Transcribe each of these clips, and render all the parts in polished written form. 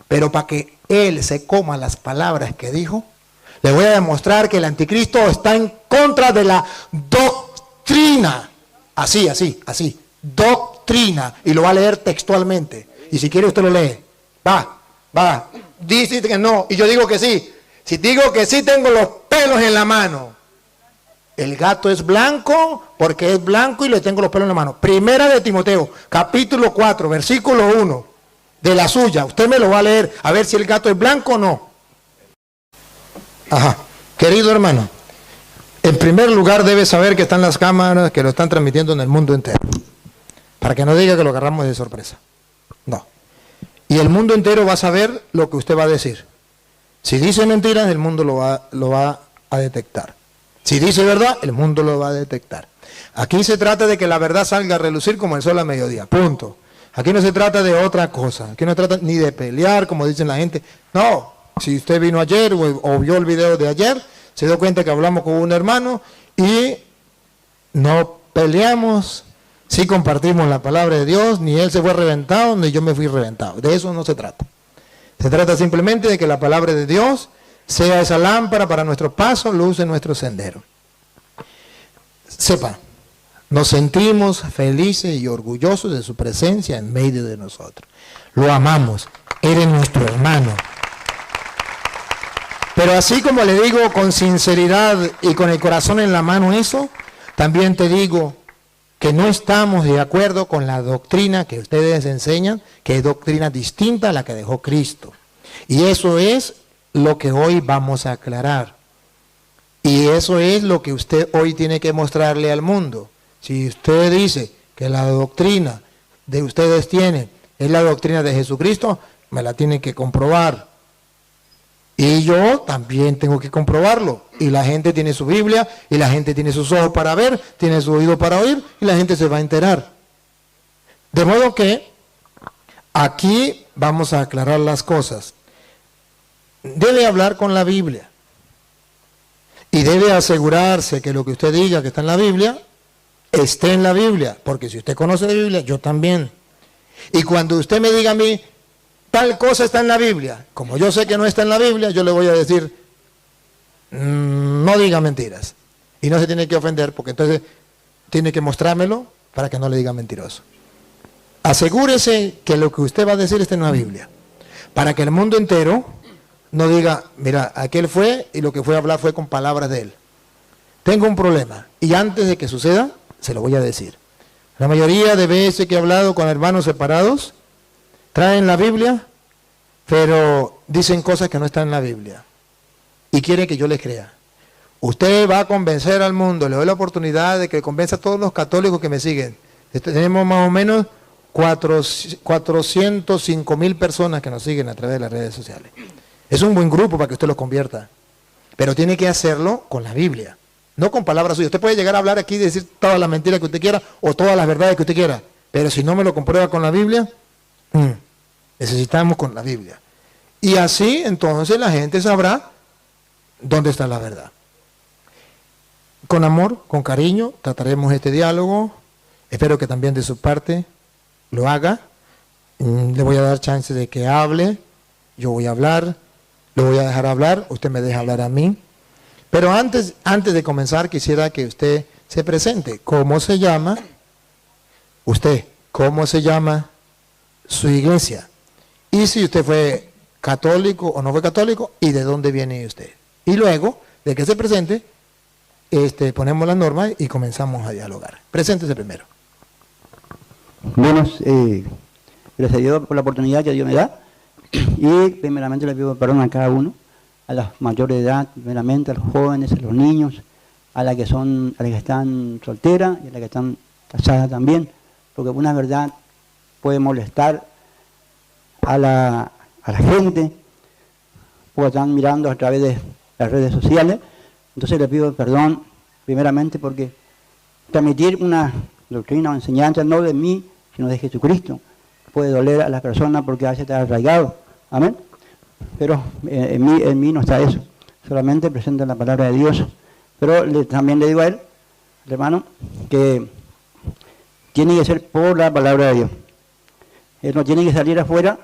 Pero para que él se coma las palabras que dijo, le voy a demostrar que el anticristo está en contra de la doctrina. Así, doctrina. Y lo va a leer textualmente. Y si quiere usted lo lee. Va. Dice que no. Y yo digo que sí. Si digo que sí, tengo los pelos en la mano. El gato es blanco porque es blanco y le tengo los pelos en la mano. Primera de Timoteo, capítulo 4, versículo 1. De la suya. Usted me lo va a leer. A ver si el gato es blanco o no. Ajá. Querido hermano, en primer lugar debe saber que están las cámaras que lo están transmitiendo en el mundo entero. Para que no diga que lo agarramos de sorpresa. No. Y el mundo entero va a saber lo que usted va a decir. Si dice mentiras, el mundo lo va a detectar. Si dice verdad, el mundo lo va a detectar. Aquí se trata de que la verdad salga a relucir como el sol a mediodía. Punto. Aquí no se trata de otra cosa. Aquí no se trata ni de pelear, como dicen la gente. No. Si usted vino ayer o vio el video de ayer, se dio cuenta que hablamos con un hermano y no peleamos. Sí compartimos la palabra de Dios, ni él se fue reventado, ni yo me fui reventado. De eso no se trata. Se trata simplemente de que la palabra de Dios sea esa lámpara para nuestro paso, luz en nuestro sendero. Sepa, nos sentimos felices y orgullosos de su presencia en medio de nosotros. Lo amamos, eres nuestro hermano. Pero así como le digo con sinceridad y con el corazón en la mano eso, también te digo que no estamos de acuerdo con la doctrina que ustedes enseñan, que es doctrina distinta a la que dejó Cristo. Y eso es lo que hoy vamos a aclarar. Y eso es lo que usted hoy tiene que mostrarle al mundo. Si usted dice que la doctrina de ustedes tiene es la doctrina de Jesucristo, me la tiene que comprobar. Y yo también tengo que comprobarlo. Y la gente tiene su Biblia, y la gente tiene sus ojos para ver, tiene su oído para oír, y la gente se va a enterar. De modo que aquí vamos a aclarar las cosas. Debe hablar con la Biblia. Y debe asegurarse que lo que usted diga que está en la Biblia, esté en la Biblia. Porque si usted conoce la Biblia, yo también. Y cuando usted me diga a mí, tal cosa está en la Biblia, como yo sé que no está en la Biblia, yo le voy a decir, no diga mentiras. Y no se tiene que ofender, porque entonces tiene que mostrármelo para que no le diga mentiroso. Asegúrese que lo que usted va a decir está en la Biblia, para que el mundo entero no diga, mira, aquel fue y lo que fue a hablar fue con palabras de él. Tengo un problema, y antes de que suceda, se lo voy a decir. La mayoría de veces que he hablado con hermanos separados, traen la Biblia, pero dicen cosas que no están en la Biblia. Y quieren que yo les crea. Usted va a convencer al mundo, le doy la oportunidad de que convenza a todos los católicos que me siguen. Tenemos más o menos 405,000 personas que nos siguen a través de las redes sociales. Es un buen grupo para que usted los convierta. Pero tiene que hacerlo con la Biblia, no con palabras suyas. Usted puede llegar a hablar aquí y decir todas las mentiras que usted quiera o todas las verdades que usted quiera. Pero si no me lo comprueba con la Biblia, necesitamos con la Biblia. Y así entonces la gente sabrá dónde está la verdad. Con amor, con cariño, trataremos este diálogo. Espero que también de su parte lo haga. Le voy a dar chance de que hable. Yo voy a hablar. Lo voy a dejar hablar. Usted me deja hablar a mí. Pero antes de comenzar quisiera que usted se presente. ¿Cómo se llama usted? ¿Cómo se llama su iglesia? Y si usted fue católico o no fue católico, y de dónde viene usted. Y luego, de que se presente, ponemos las normas y comenzamos a dialogar. Preséntese primero. Bueno, gracias a Dios por la oportunidad que Dios me da. Y primeramente le pido perdón a cada uno, a las mayores de edad, primeramente a los jóvenes, a los niños, a las que están solteras y a las que están casadas también, porque una verdad puede molestar a la gente, porque están mirando a través de las redes sociales. Entonces le pido perdón primeramente porque transmitir una doctrina o enseñanza no de mí, sino de Jesucristo, puede doler a las personas porque a veces está arraigado. Amén. Pero en mí no está eso. Solamente presenta la palabra de Dios. Pero también le digo a él, al hermano, que tiene que ser por la palabra de Dios. Él no tiene que salir afuera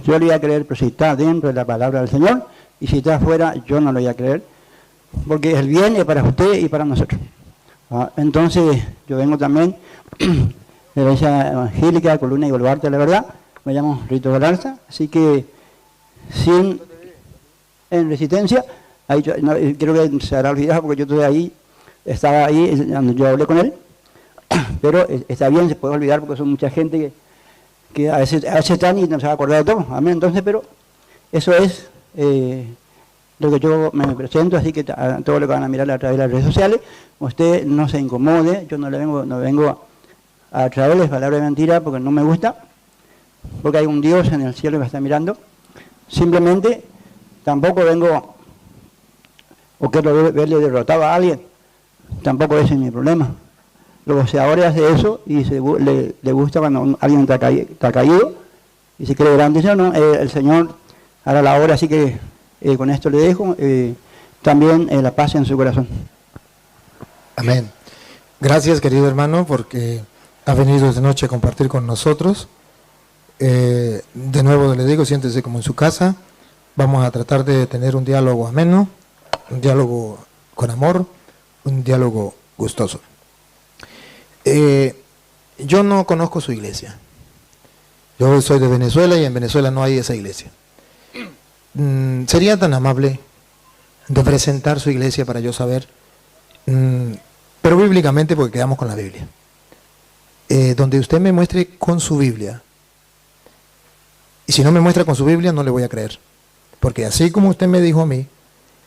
Yo le voy a creer, pero si está dentro de la palabra del Señor, y si está afuera, yo no lo voy a creer, porque el bien es para usted y para nosotros. Entonces, yo vengo también de la iglesia evangélica, Columna y Baluarte de la Verdad. Me llamo Rito Galarza, así que en Resistencia, ahí creo que se habrá olvidado porque yo estuve ahí, estaba ahí, yo hablé con él, pero está bien, se puede olvidar porque son mucha gente que a veces están y no se va a acordar de todo. Amén. Entonces, pero eso es lo que yo me presento, así que a todos los que van a mirar a través de las redes sociales, usted no se incomode, yo no vengo a traerles palabras de mentira porque no me gusta, porque hay un Dios en el cielo que me está mirando. Simplemente tampoco vengo o quiero verle derrotado a alguien, tampoco ese es mi problema. Los boxeadores hacen eso y le gusta cuando alguien está caído y se cree grande. No, el Señor hará la obra, así que con esto le dejo también la paz en su corazón. Amén. Gracias, querido hermano, porque ha venido esta noche a compartir con nosotros. De nuevo le digo, siéntese como en su casa. Vamos a tratar de tener un diálogo ameno, un diálogo con amor, un diálogo gustoso. Yo no conozco su iglesia. Yo soy de Venezuela y en Venezuela no hay esa iglesia. ¿Sería tan amable de presentar su iglesia para yo saber? Pero bíblicamente, porque quedamos con la Biblia. Donde usted me muestre con su Biblia. Y si no me muestra con su Biblia, no le voy a creer. Porque así como usted me dijo a mí,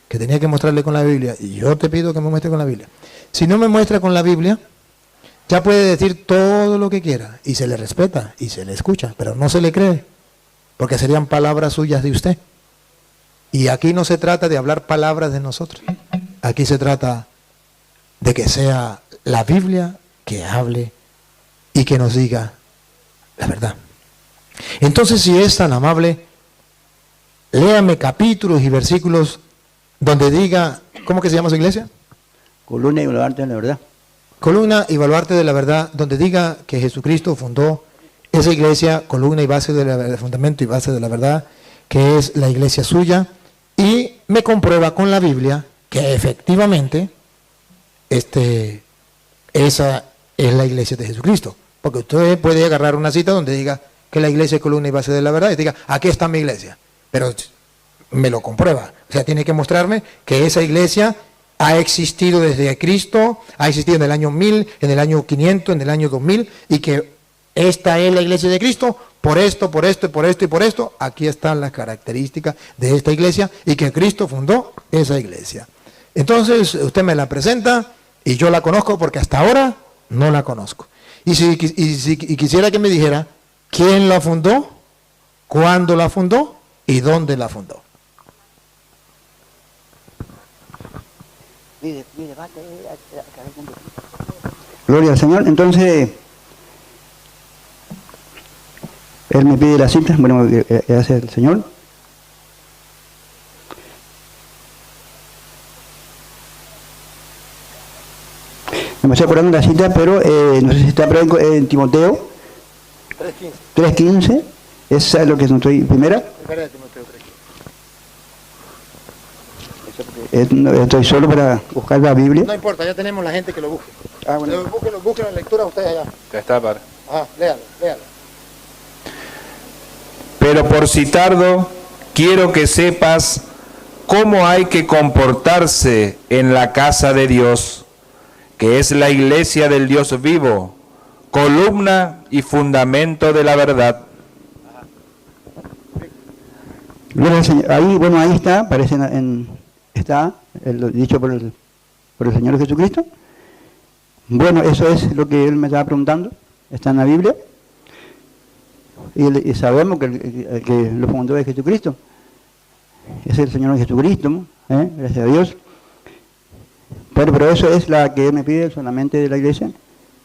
que tenía que mostrarle con la Biblia, y yo te pido que me muestre con la Biblia. Si no me muestra con la Biblia, ya puede decir todo lo que quiera, y se le respeta, y se le escucha, pero no se le cree, porque serían palabras suyas de usted. Y aquí no se trata de hablar palabras de nosotros. Aquí se trata de que sea la Biblia que hable y que nos diga la verdad. Entonces, si es tan amable, léame capítulos y versículos donde diga, ¿cómo que se llama su iglesia? Columna y Baluarte de la Verdad. Columna y Baluarte de la Verdad, donde diga que Jesucristo fundó esa iglesia, columna y base de fundamento y base de la verdad, que es la iglesia suya, y me comprueba con la Biblia que efectivamente esa es la iglesia de Jesucristo. Porque usted puede agarrar una cita donde diga que la iglesia es columna y base de la verdad y diga, aquí está mi iglesia, pero me lo comprueba. O sea, tiene que mostrarme que esa iglesia ha existido desde Cristo, ha existido en el año 1000, en el año 500, en el año 2000, y que esta es la iglesia de Cristo, por esto, por esto, por esto y por esto. Aquí están las características de esta iglesia y que Cristo fundó esa iglesia. Entonces, usted me la presenta y yo la conozco porque hasta ahora no la conozco. Y quisiera que me dijera quién la fundó, cuándo la fundó y dónde la fundó. Gloria al Señor. Entonces, él me pide la cita, bueno, hace el Señor. Me estoy acordando de la cita, pero no sé si está en Timoteo 3:15. Esa es lo que no estoy. Primera. Primera de Timoteo 3:15. Estoy solo para buscar la Biblia. No importa, ya tenemos la gente que lo busque. Ah, bueno. Busquen la lectura ustedes allá. Ya está, padre. Léalo. Pero por si tardo, quiero que sepas cómo hay que comportarse en la casa de Dios, que es la iglesia del Dios vivo, columna y fundamento de la verdad. Ahí, bueno, ahí está, parece está dicho por el Señor Jesucristo. Bueno, eso es lo que él me estaba preguntando, está en la Biblia. Y sabemos que el que lo fundó es Jesucristo. Es el Señor Jesucristo, gracias a Dios. Pero eso es la que él me pide solamente de la iglesia.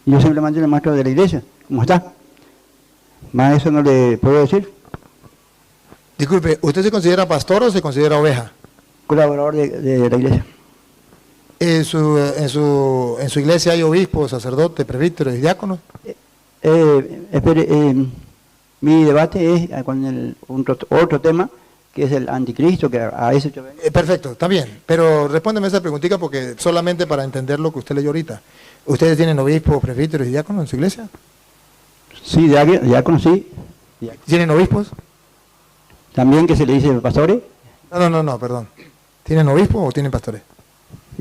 Y yo simplemente le muestro de la iglesia, como está. Más eso no le puedo decir. Disculpe, ¿usted se considera pastor o se considera oveja? Colaborador de la iglesia. ¿En su iglesia hay obispos, sacerdotes, presbíteros y diáconos? Mi debate es con otro tema, que es el anticristo, que a ese yo vengo. Perfecto, está bien, pero respóndeme esa preguntita porque solamente para entender lo que usted leyó ahorita. ¿Ustedes tienen obispos, presbíteros y diáconos en su iglesia? Sí, ya conocí. ¿Tienen obispos? También que se le dice pastores. No, perdón. ¿Tienen obispos o tienen pastores?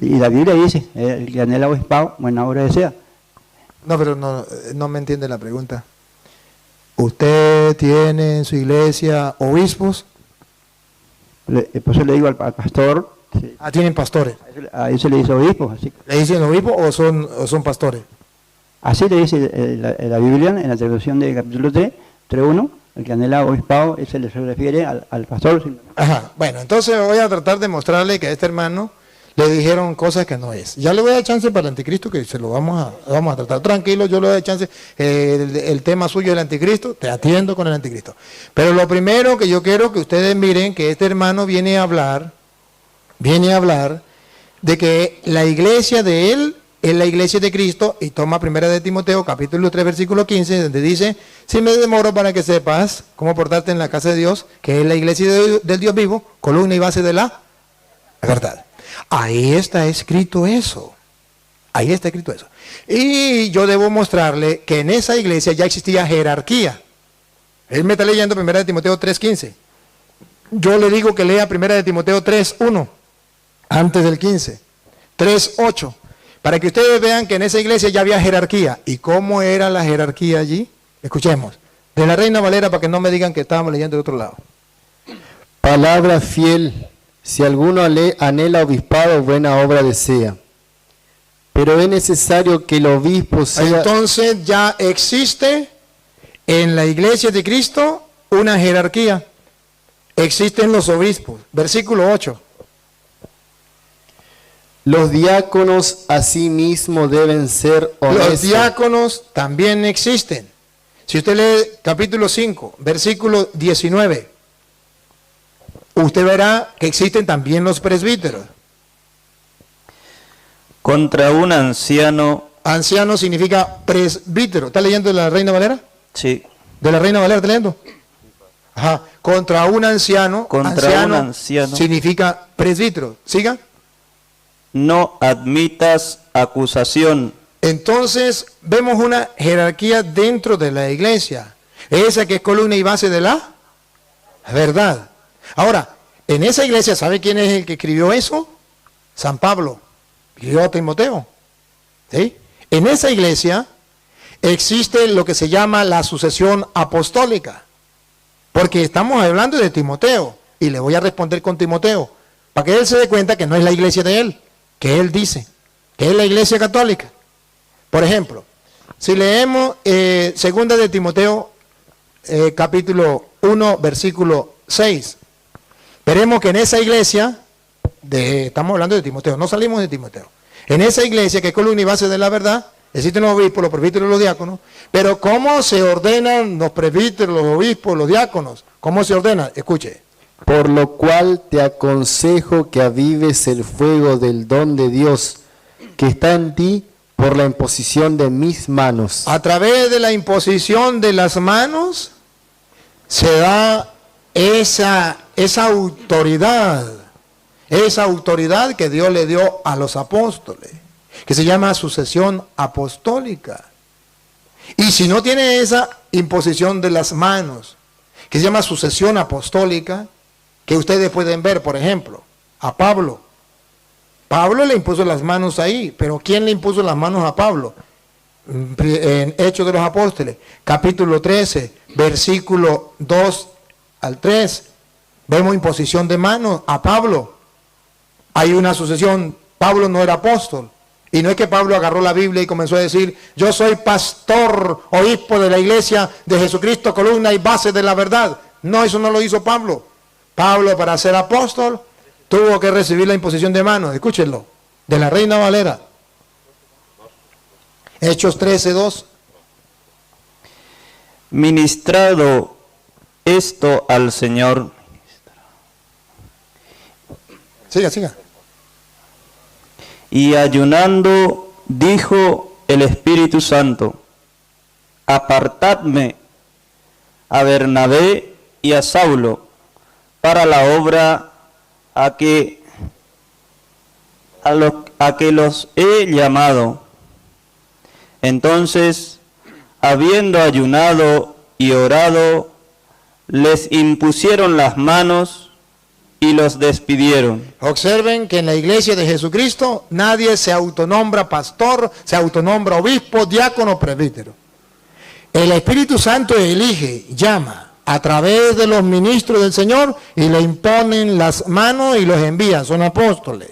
Y la Biblia dice, el que anhela obispado, buena obra desea. No, pero no me entiende la pregunta. ¿Usted tiene en su iglesia obispos? Por eso le digo al pastor. Sí, Ah, tienen pastores. a eso le dice obispo. Así, ¿Le dicen obispos o son pastores? así le dice la Biblia en la traducción del capítulo 3, 3.1. El que anhela obispado, se refiere al pastor. Ajá, bueno, entonces voy a tratar de mostrarle que a este hermano le dijeron cosas que no es. Ya le voy a dar chance para el anticristo, que se lo vamos a tratar. Tranquilo, yo le doy chance. El tema suyo del anticristo, te atiendo con el anticristo. Pero lo primero que yo quiero que ustedes miren, que este hermano viene a hablar de que la iglesia de él es la iglesia de Cristo, y toma 1 de Timoteo, capítulo 3, versículo 15, donde dice, si me demoro para que sepas cómo portarte en la casa de Dios, que es la iglesia del Dios vivo, columna y base de la verdad. Ahí está escrito eso. Ahí está escrito eso. Y yo debo mostrarle que en esa iglesia ya existía jerarquía. Él me está leyendo 1 de Timoteo 3.15. Yo le digo que lea 1 de Timoteo 3.1, antes del 15. 3.8. Para que ustedes vean que en esa iglesia ya había jerarquía. ¿Y cómo era la jerarquía allí? Escuchemos. De la Reina Valera, para que no me digan que estábamos leyendo de otro lado. Palabra fiel. Si alguno anhela obispado, buena obra desea. Pero es necesario que el obispo sea... Entonces ya existe en la iglesia de Cristo una jerarquía. Existen los obispos. Versículo 8. Los diáconos asimismo deben ser honestos. Los diáconos también existen. Si usted lee capítulo 5, versículo 19, usted verá que existen también los presbíteros. Contra un anciano. Anciano significa presbítero. ¿Está leyendo de la Reina Valera? Sí. ¿De la Reina Valera está leyendo? Ajá. Contra un anciano. Contra un anciano. Significa presbítero. ¿Siga? No admitas acusación. Entonces vemos una jerarquía dentro de la iglesia. Esa que es columna y base de la verdad. Ahora, en esa iglesia, ¿sabe quién es el que escribió eso? San Pablo. Escribió a Timoteo. ¿Sí? En esa iglesia existe lo que se llama la sucesión apostólica. Porque estamos hablando de Timoteo. Y le voy a responder con Timoteo. Para que él se dé cuenta que no es la iglesia de él. Que él dice. Que es la iglesia católica. Por ejemplo, si leemos 2 de Timoteo, capítulo 1, versículo 6. Veremos que en esa iglesia, estamos hablando de Timoteo, no salimos de Timoteo. En esa iglesia, que es columna y base de la verdad, existen los obispos, los presbíteros y los diáconos. Pero ¿cómo se ordenan los presbíteros, los obispos, los diáconos? ¿Cómo se ordenan? Escuche. Por lo cual te aconsejo que avives el fuego del don de Dios que está en ti por la imposición de mis manos. A través de la imposición de las manos se da esa autoridad que Dios le dio a los apóstoles, que se llama sucesión apostólica. Y si no tiene esa imposición de las manos, que se llama sucesión apostólica, que ustedes pueden ver, por ejemplo, a Pablo. Pablo le impuso las manos ahí, pero ¿quién le impuso las manos a Pablo? En Hechos de los Apóstoles, capítulo 13, versículo 2 al 3, vemos imposición de manos a Pablo. Hay una sucesión, Pablo no era apóstol, y no es que Pablo agarró la Biblia y comenzó a decir, yo soy pastor, obispo de la iglesia de Jesucristo, columna y base de la verdad. No, eso no lo hizo Pablo. Pablo, para ser apóstol, tuvo que recibir la imposición de manos, escúchenlo, de la Reina Valera. Hechos 13:2. Ministrado esto al Señor. Siga. Y ayunando, dijo el Espíritu Santo, apartadme a Bernabé y a Saulo para la obra a que los he llamado. Entonces, habiendo ayunado y orado, les impusieron las manos y los despidieron. Observen que en la iglesia de Jesucristo nadie se autonombra pastor, se autonombra obispo, diácono, presbítero. El Espíritu Santo elige, llama a través de los ministros del Señor y le imponen las manos y los envían, son apóstoles.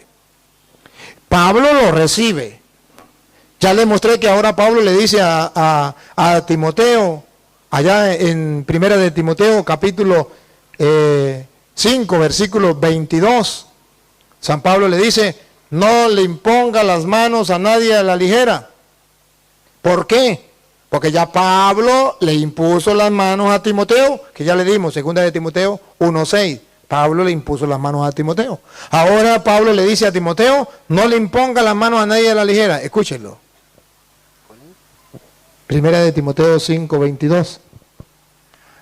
Pablo lo recibe. Ya le mostré que ahora Pablo le dice a Timoteo, allá en Primera de Timoteo, capítulo 5, versículo 22, San Pablo le dice, no le imponga las manos a nadie a la ligera. ¿Por qué? Porque ya Pablo le impuso las manos a Timoteo, que ya le dimos, segunda de Timoteo 1:6. Pablo le impuso las manos a Timoteo. Ahora Pablo le dice a Timoteo, no le imponga las manos a nadie a la ligera. Escúchenlo. Primera de Timoteo 5:22.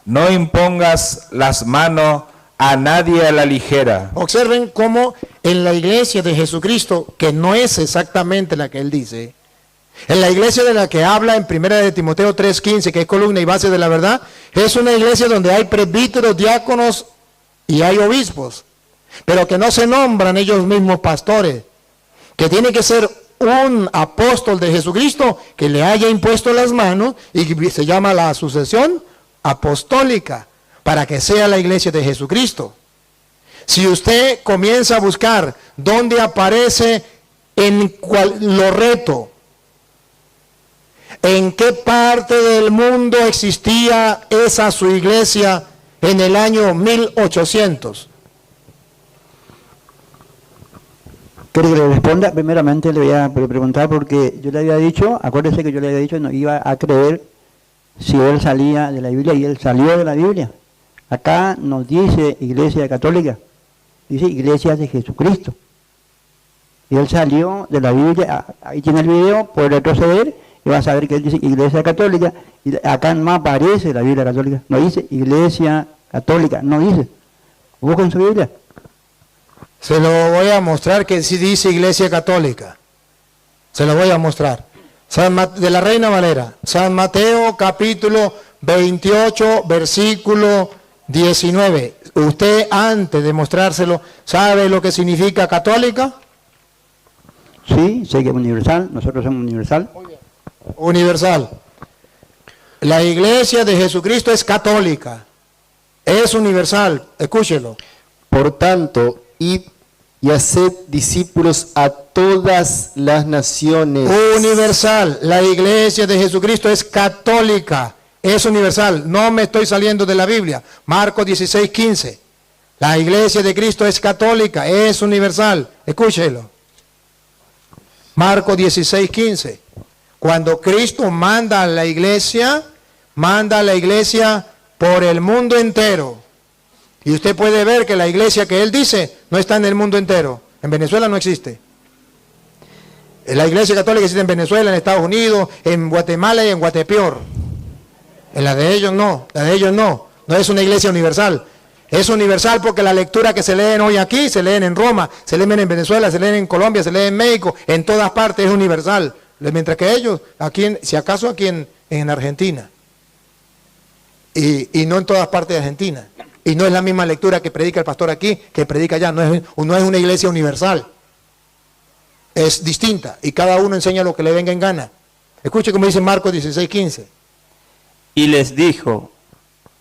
No impongas las manos a nadie a la ligera. Observen cómo en la iglesia de Jesucristo, que no es exactamente la que él dice, en la iglesia de la que habla en Primera de Timoteo 3:15, que es columna y base de la verdad, es una iglesia donde hay presbíteros, diáconos y hay obispos, pero que no se nombran ellos mismos pastores, que tiene que ser un apóstol de Jesucristo que le haya impuesto las manos y se llama la sucesión apostólica, para que sea la iglesia de Jesucristo. Si usted comienza a buscar dónde aparece en Loreto, en qué parte del mundo existía esa su iglesia en el año 1800. ¿Quiere que le responda? Primeramente le voy a preguntar porque yo le había dicho, acuérdese que yo le había dicho, no iba a creer si él salía de la Biblia, y él salió de la Biblia. Acá nos dice Iglesia Católica, dice Iglesia de Jesucristo. Y él salió de la Biblia, ahí tiene el video, puede retroceder y va a saber que él dice Iglesia Católica, y acá no aparece la Biblia Católica, no dice Iglesia Católica, no dice. Busquen su Biblia. Se lo voy a mostrar que sí dice Iglesia Católica. Se lo voy a mostrar. De la Reina Valera, San Mateo capítulo 28, versículo 19. Usted, antes de mostrárselo, ¿sabe lo que significa católica? Sí, sé que es universal, nosotros somos universal. Universal. La iglesia de Jesucristo es católica, es universal, escúchelo. Por tanto, id y haced discípulos a todas las naciones. Universal, la iglesia de Jesucristo es católica, es universal, no me estoy saliendo de la Biblia. Marcos 16:15, la iglesia de Cristo es católica, es universal, escúchelo. Marcos 16:15, cuando Cristo manda a la iglesia por el mundo entero. Y usted puede ver que la iglesia que él dice no está en el mundo entero. En Venezuela no existe. La iglesia católica existe en Venezuela, en Estados Unidos, en Guatemala y en Guatepeor. En la de ellos no, no es una iglesia universal. Es universal porque la lectura que se leen hoy aquí, se leen en Roma, se leen en Venezuela, se leen en Colombia, se leen en México, en todas partes es universal. Mientras que ellos, aquí, si acaso aquí en Argentina, y no en todas partes de Argentina. Y no es la misma lectura que predica el pastor aquí, que predica allá. No es una iglesia universal. Es distinta. Y cada uno enseña lo que le venga en gana. Escuche como dice Marcos 16:15. Y les dijo,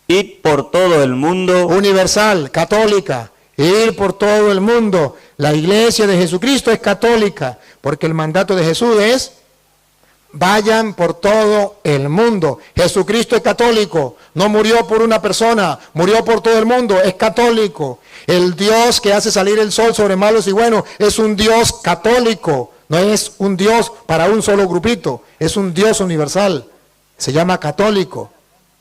id por todo el mundo. Universal, católica. Ir por todo el mundo. La iglesia de Jesucristo es católica. Porque el mandato de Jesús es: vayan por todo el mundo. Jesucristo es católico, no murió por una persona, murió por todo el mundo, es católico. El Dios que hace salir el sol sobre malos y buenos es un Dios católico, no es un Dios para un solo grupito, es un Dios universal, se llama católico.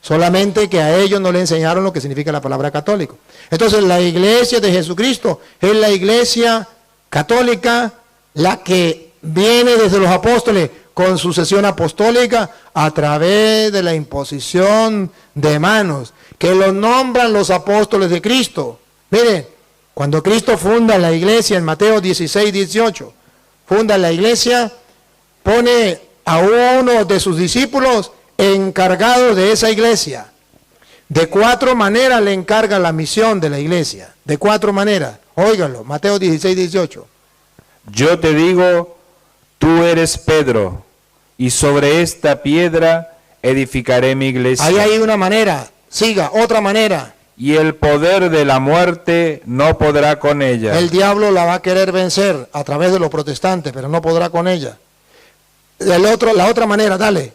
Solamente que a ellos no le enseñaron lo que significa la palabra católico. Entonces la iglesia de Jesucristo es la iglesia católica, la que viene desde los apóstoles con sucesión apostólica a través de la imposición de manos, que los nombran los apóstoles de Cristo. Miren, cuando Cristo funda la iglesia en Mateo 16, 18, funda la iglesia, pone a uno de sus discípulos encargados de esa iglesia. De 4 maneras le encarga la misión de la iglesia. De 4 maneras. Óiganlo, Mateo 16, 18. Yo te digo, tú eres Pedro, y sobre esta piedra edificaré mi iglesia. Ahí hay una manera. Siga, otra manera. Y el poder de la muerte no podrá con ella. El diablo la va a querer vencer a través de los protestantes, pero no podrá con ella. La otra manera, dale.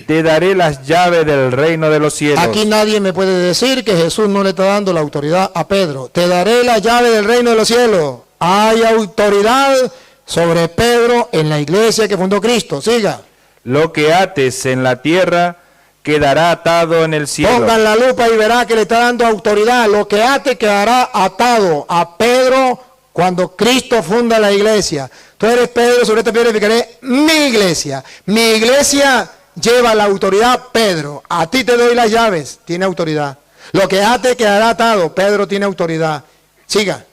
Te daré las llaves del reino de los cielos. Aquí nadie me puede decir que Jesús no le está dando la autoridad a Pedro. Te daré la llave del reino de los cielos. Hay autoridad sobre Pedro en la iglesia que fundó Cristo. Siga. Lo que ates en la tierra quedará atado en el cielo. Pongan la lupa y verá que le está dando autoridad. Lo que ate quedará atado a Pedro cuando Cristo funda la iglesia. Tú eres Pedro, sobre esta piedra edificaré mi iglesia. Mi iglesia lleva la autoridad Pedro. A ti te doy las llaves, tiene autoridad. Lo que ate quedará atado, Pedro tiene autoridad. Siga.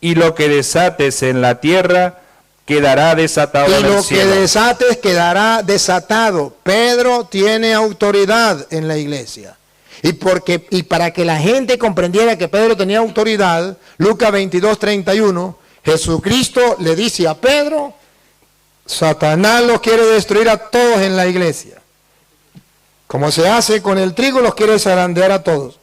Y lo que desates en la tierra quedará desatado Y en el lo cielo. que desates quedará desatado. Pedro tiene autoridad en la iglesia. Y para que la gente comprendiera que Pedro tenía autoridad, Lucas 22, 31, Jesucristo le dice a Pedro, Satanás los quiere destruir a todos en la iglesia. Como se hace con el trigo, los quiere zarandear a todos.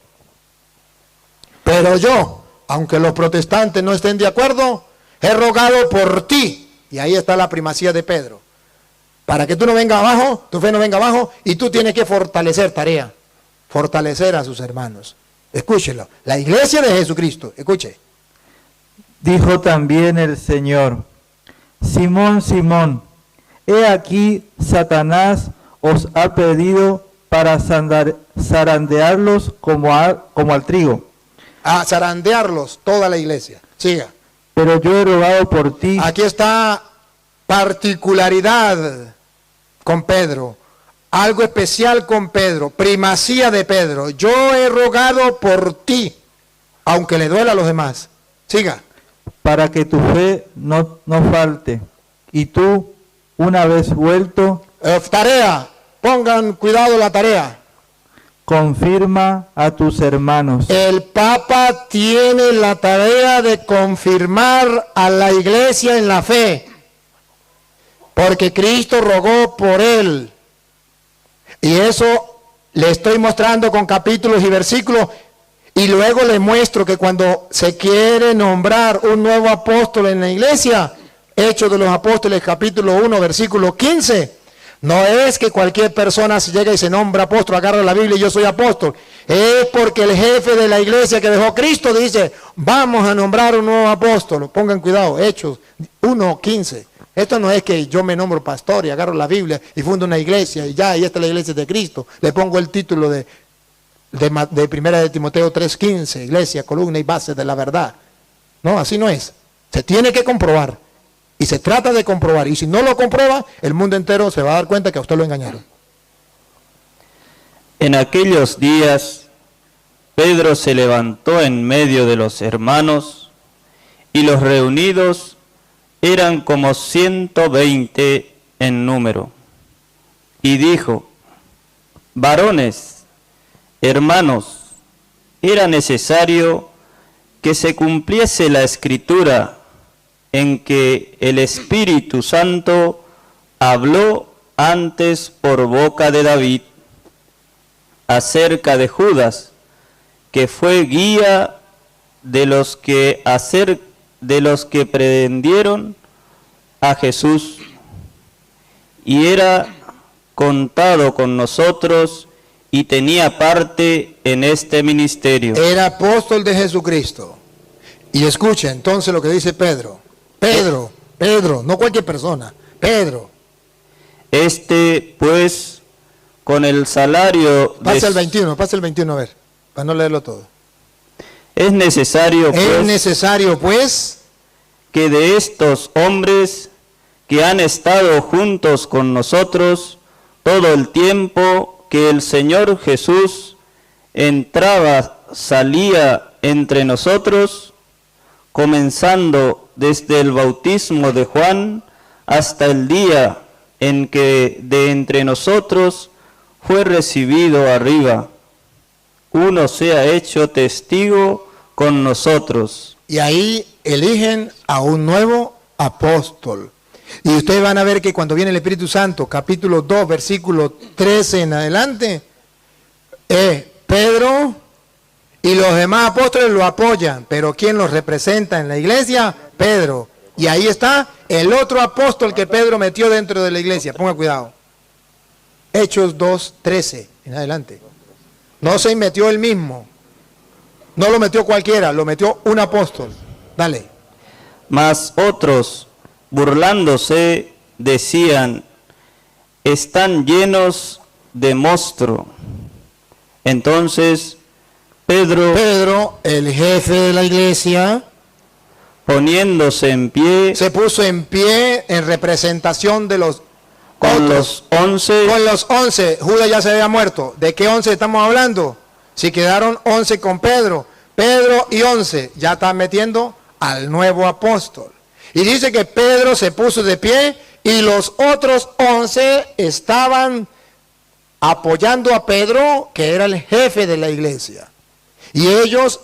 Pero yo, aunque los protestantes no estén de acuerdo, he rogado por ti. Y ahí está la primacía de Pedro. Para que tú no vengas abajo, tu fe no venga abajo, y tú tienes que fortalecer tarea. Fortalecer a sus hermanos. Escúchelo. La iglesia de Jesucristo. Escuche. Dijo también el Señor: Simón, Simón, he aquí Satanás os ha pedido para zarandearlos como al trigo. A zarandearlos toda la iglesia. Siga. Pero yo he rogado por ti. Aquí está particularidad con Pedro. Algo especial con Pedro. Primacía de Pedro. Yo he rogado por ti, aunque le duela a los demás. Siga. Para que tu fe no falte. Y tú, una vez vuelto, Tarea. Pongan cuidado la tarea. confirma a tus hermanos. El Papa tiene la tarea de confirmar a la iglesia en la fe. Porque Cristo rogó por él. Y eso le estoy mostrando con capítulos y versículos. Y luego le muestro que cuando se quiere nombrar un nuevo apóstol en la iglesia, Hechos de los Apóstoles, capítulo 1, versículo 15, no es que cualquier persona se llega y se nombra apóstol, agarra la Biblia y yo soy apóstol. Es porque el jefe de la iglesia que dejó Cristo dice, vamos a nombrar un nuevo apóstol. Pongan cuidado, Hechos 1, 15. Esto no es que yo me nombro pastor y agarro la Biblia y fundo una iglesia y ya, y esta es la iglesia de Cristo. Le pongo el título de Primera de Timoteo 3:15, iglesia, columna y base de la verdad. No, así no es. Se tiene que comprobar. Y se trata de comprobar. Y si no lo comprueba, el mundo entero se va a dar cuenta que a usted lo engañaron. En aquellos días, Pedro se levantó en medio de los hermanos, y los reunidos eran como 120 en número. Y dijo: varones, hermanos, era necesario que se cumpliese la escritura en que el Espíritu Santo habló antes por boca de David acerca de Judas, que fue guía de los que prendieron a Jesús, y era contado con nosotros y tenía parte en este ministerio. Era apóstol de Jesucristo. Y escucha entonces lo que dice Pedro. Pedro, no cualquier persona, Pedro. Pues, con el salario... Pasa el 21 a ver, para no leerlo todo. Es necesario, Es necesario, pues, que de estos hombres que han estado juntos con nosotros todo el tiempo que el Señor Jesús entraba, salía entre nosotros, comenzando desde el bautismo de Juan hasta el día en que de entre nosotros fue recibido arriba. Uno sea hecho testigo con nosotros. Y ahí eligen a un nuevo apóstol. Y ustedes van a ver que cuando viene el Espíritu Santo, capítulo 2, versículo 13 en adelante, Pedro y los demás apóstoles lo apoyan, pero ¿quién los representa en la iglesia? Pedro. Y ahí está el otro apóstol que Pedro metió dentro de la iglesia. Ponga cuidado. Hechos 2, 13 en adelante. No se metió él mismo. No lo metió cualquiera, lo metió un apóstol. Dale. Mas otros, burlándose, decían, están llenos de monstruo. Entonces Pedro, el jefe de la iglesia, poniéndose en pie, se puso en pie en representación de los con otros. los 11, Con los 11, Judas ya se había muerto. ¿De qué 11 estamos hablando? Si quedaron 11 con Pedro y 11, ya están metiendo al nuevo apóstol. Y dice que Pedro se puso de pie y los otros 11 estaban apoyando a Pedro, que era el jefe de la iglesia. Y ellos,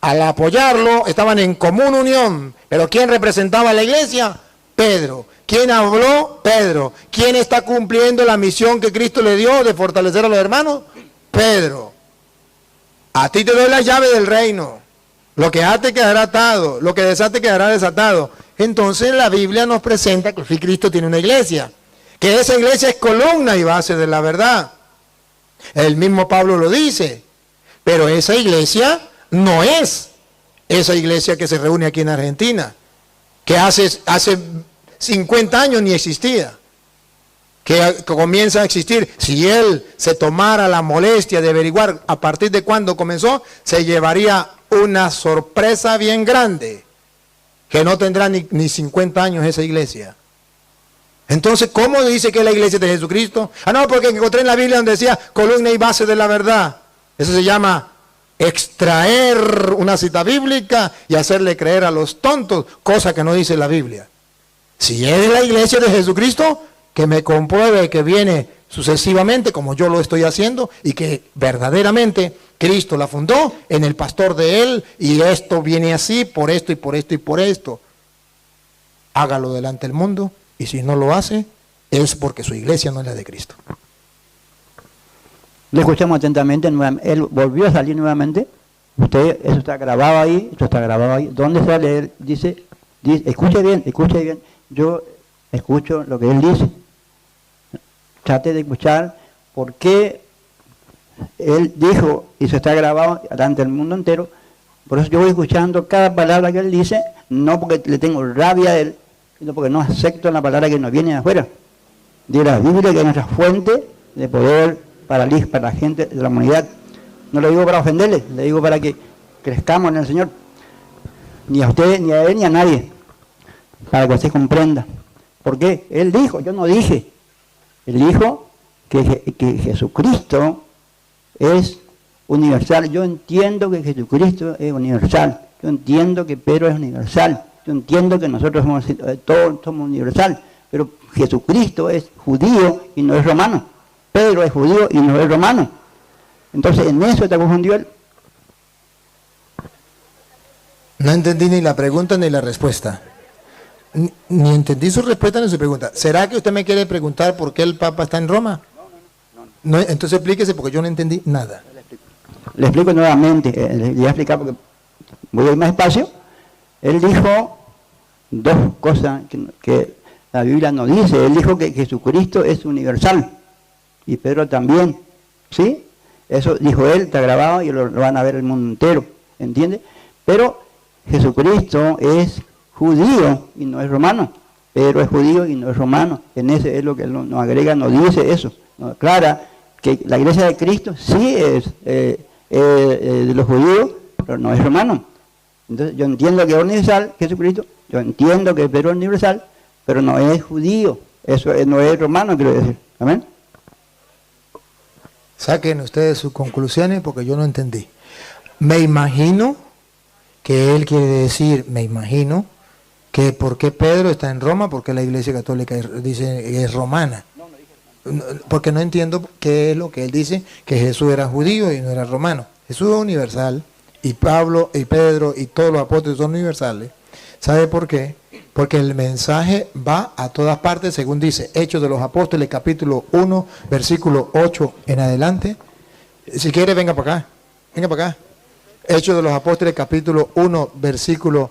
al apoyarlo, estaban en común unión. ¿Pero quién representaba a la iglesia? Pedro. ¿Quién habló? Pedro. ¿Quién está cumpliendo la misión que Cristo le dio de fortalecer a los hermanos? Pedro. A ti te doy la llave del reino. Lo que ate quedará atado, lo que desate quedará desatado. Entonces la Biblia nos presenta que Cristo tiene una iglesia, que esa iglesia es columna y base de la verdad. El mismo Pablo lo dice, pero esa iglesia no es esa iglesia que se reúne aquí en Argentina, que hace 50 años ni existía, que comienza a existir. Si él se tomara la molestia de averiguar a partir de cuándo comenzó, se llevaría una sorpresa bien grande, que no tendrá ni 50 años esa iglesia. Entonces, ¿cómo dice que es la iglesia de Jesucristo? No, porque encontré en la Biblia donde decía columna y base de la verdad. Eso se llama extraer una cita bíblica y hacerle creer a los tontos, cosa que no dice la Biblia. Si es la iglesia de Jesucristo, que me compruebe que viene sucesivamente, como yo lo estoy haciendo, y que verdaderamente Cristo la fundó en el pastor de él, y esto viene así, por esto y por esto y por esto. Hágalo delante del mundo, y si no lo hace, es porque su iglesia no es la de Cristo. Le escuchamos atentamente, él volvió a salir nuevamente. Usted, eso está grabado ahí, esto está grabado ahí. ¿Dónde sale él? Dice, escuche bien. Yo escucho lo que él dice. Trate de escuchar por qué él dijo, y se está grabado delante del mundo entero. Por eso yo voy escuchando cada palabra que él dice, no porque le tengo rabia a él, sino porque no acepto la palabra que nos viene de afuera. De la Biblia, que es nuestra fuente de poder para la gente de la humanidad. No lo digo para ofenderle, le digo para que crezcamos en el Señor. Ni a usted, ni a él, ni a nadie. Para que usted comprenda. ¿Por qué? Él dijo, yo no dije. Él dijo que Jesucristo es universal. Yo entiendo que Jesucristo es universal. Yo entiendo que Pedro es universal. Yo entiendo que nosotros todos somos universal. Pero Jesucristo es judío y no es romano. Pedro es judío y no es romano. Entonces en eso está confundido él. No entendí ni la pregunta ni la respuesta. Ni entendí su respuesta ni su pregunta. ¿Será que usted me quiere preguntar por qué el Papa está en Roma? No, entonces explíquese porque yo no entendí nada. Le explico nuevamente, le voy a explicar porque voy a ir más despacio. Él dijo dos cosas que la Biblia no dice. Él dijo que Jesucristo es universal y Pedro también, ¿sí? Eso dijo él, está grabado y lo van a ver el mundo entero, ¿entiende? Pero Jesucristo es judío y no es romano. Pedro es judío y no es romano. En ese es lo que nos agrega, nos dice eso. Nos aclara que la iglesia de Cristo sí es de los judíos, pero no es romano. Entonces yo entiendo que es universal Jesucristo, yo entiendo que Pedro es universal, pero no es judío, eso no es romano, quiero decir. Amén. Saquen ustedes sus conclusiones porque yo no entendí. Me imagino que él quiere decir, me imagino, que por qué Pedro está en Roma, porque la Iglesia Católica dice es romana. Porque no entiendo qué es lo que él dice, que Jesús era judío y no era romano. Jesús es universal, y Pablo y Pedro y todos los apóstoles son universales. ¿Sabe por qué? Porque el mensaje va a todas partes, según dice Hechos de los Apóstoles, capítulo 1, versículo 8 en adelante. Si quiere, venga para acá. Venga para acá. Hechos de los Apóstoles, capítulo 1, versículo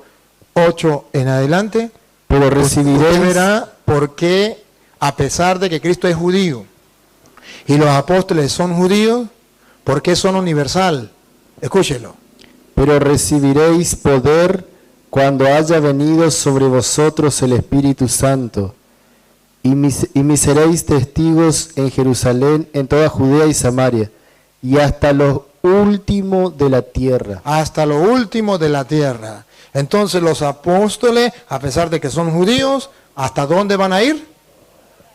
8 en adelante. Pero Usted recibiréis, verá por qué, a pesar de que Cristo es judío y los apóstoles son judíos, ¿por qué son universal? Escúchelo. pero recibiréis poder cuando haya venido sobre vosotros el Espíritu Santo, y me seréis testigos en Jerusalén, en toda Judea y Samaria, y hasta lo último de la tierra. Hasta lo último de la tierra. Entonces los apóstoles, a pesar de que son judíos, ¿hasta dónde van a ir?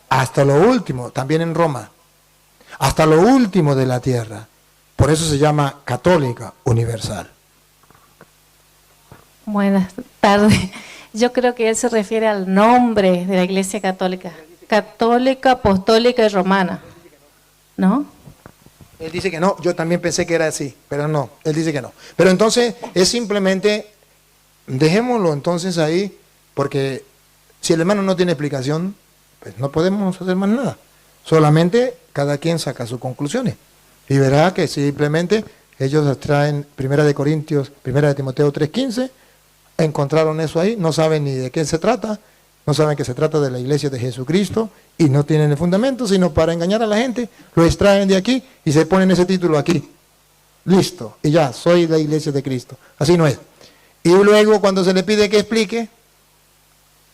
Hasta lo último, también en Roma. Hasta lo último de la tierra. Por eso se llama católica universal. Buenas tardes. Yo creo que él se refiere al nombre de la Iglesia Católica. Católica, apostólica y romana. ¿No? Él dice que no, yo también pensé que era así, pero no, él dice que no. Pero entonces es simplemente, dejémoslo entonces ahí, porque si el hermano no tiene explicación, pues no podemos hacer más nada. Solamente cada quien saca sus conclusiones. Y verá que simplemente ellos traen 1 de Corintios, 1 de Timoteo 3:15, encontraron eso ahí, no saben ni de qué se trata, no saben que se trata de la iglesia de Jesucristo y no tienen el fundamento, sino para engañar a la gente, lo extraen de aquí y se ponen ese título aquí. Listo, y ya, soy la iglesia de Cristo. Así no es. Y luego cuando se le pide que explique,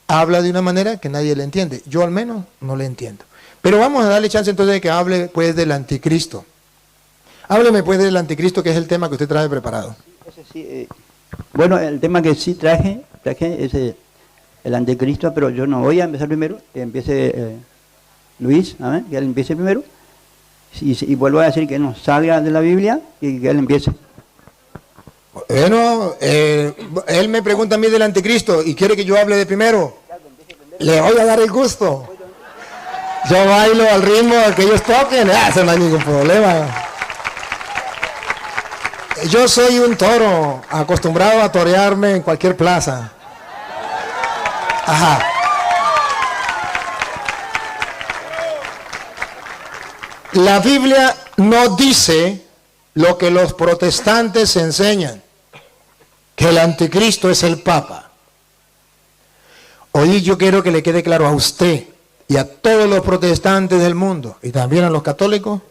habla de una manera que nadie le entiende. Yo al menos no le entiendo. Pero vamos a darle chance entonces de que hable pues del anticristo. Hábleme pues del anticristo, que es el tema que usted trae preparado. Ese sí, bueno, el tema que sí traje es el anticristo, pero yo no voy a empezar primero, que empiece Luis, amén, que él empiece primero, y vuelvo a decir que no salga de la Biblia y que él empiece. Bueno, él me pregunta a mí del anticristo y quiere que yo hable de primero. Le voy a dar el gusto. Yo bailo al ritmo al que ellos toquen, eso no hay ningún problema. Yo soy un toro acostumbrado a torearme en cualquier plaza. Ajá. La Biblia no dice lo que los protestantes enseñan, que el anticristo es el Papa. Hoy yo quiero que le quede claro a usted y a todos los protestantes del mundo, y también a los católicos,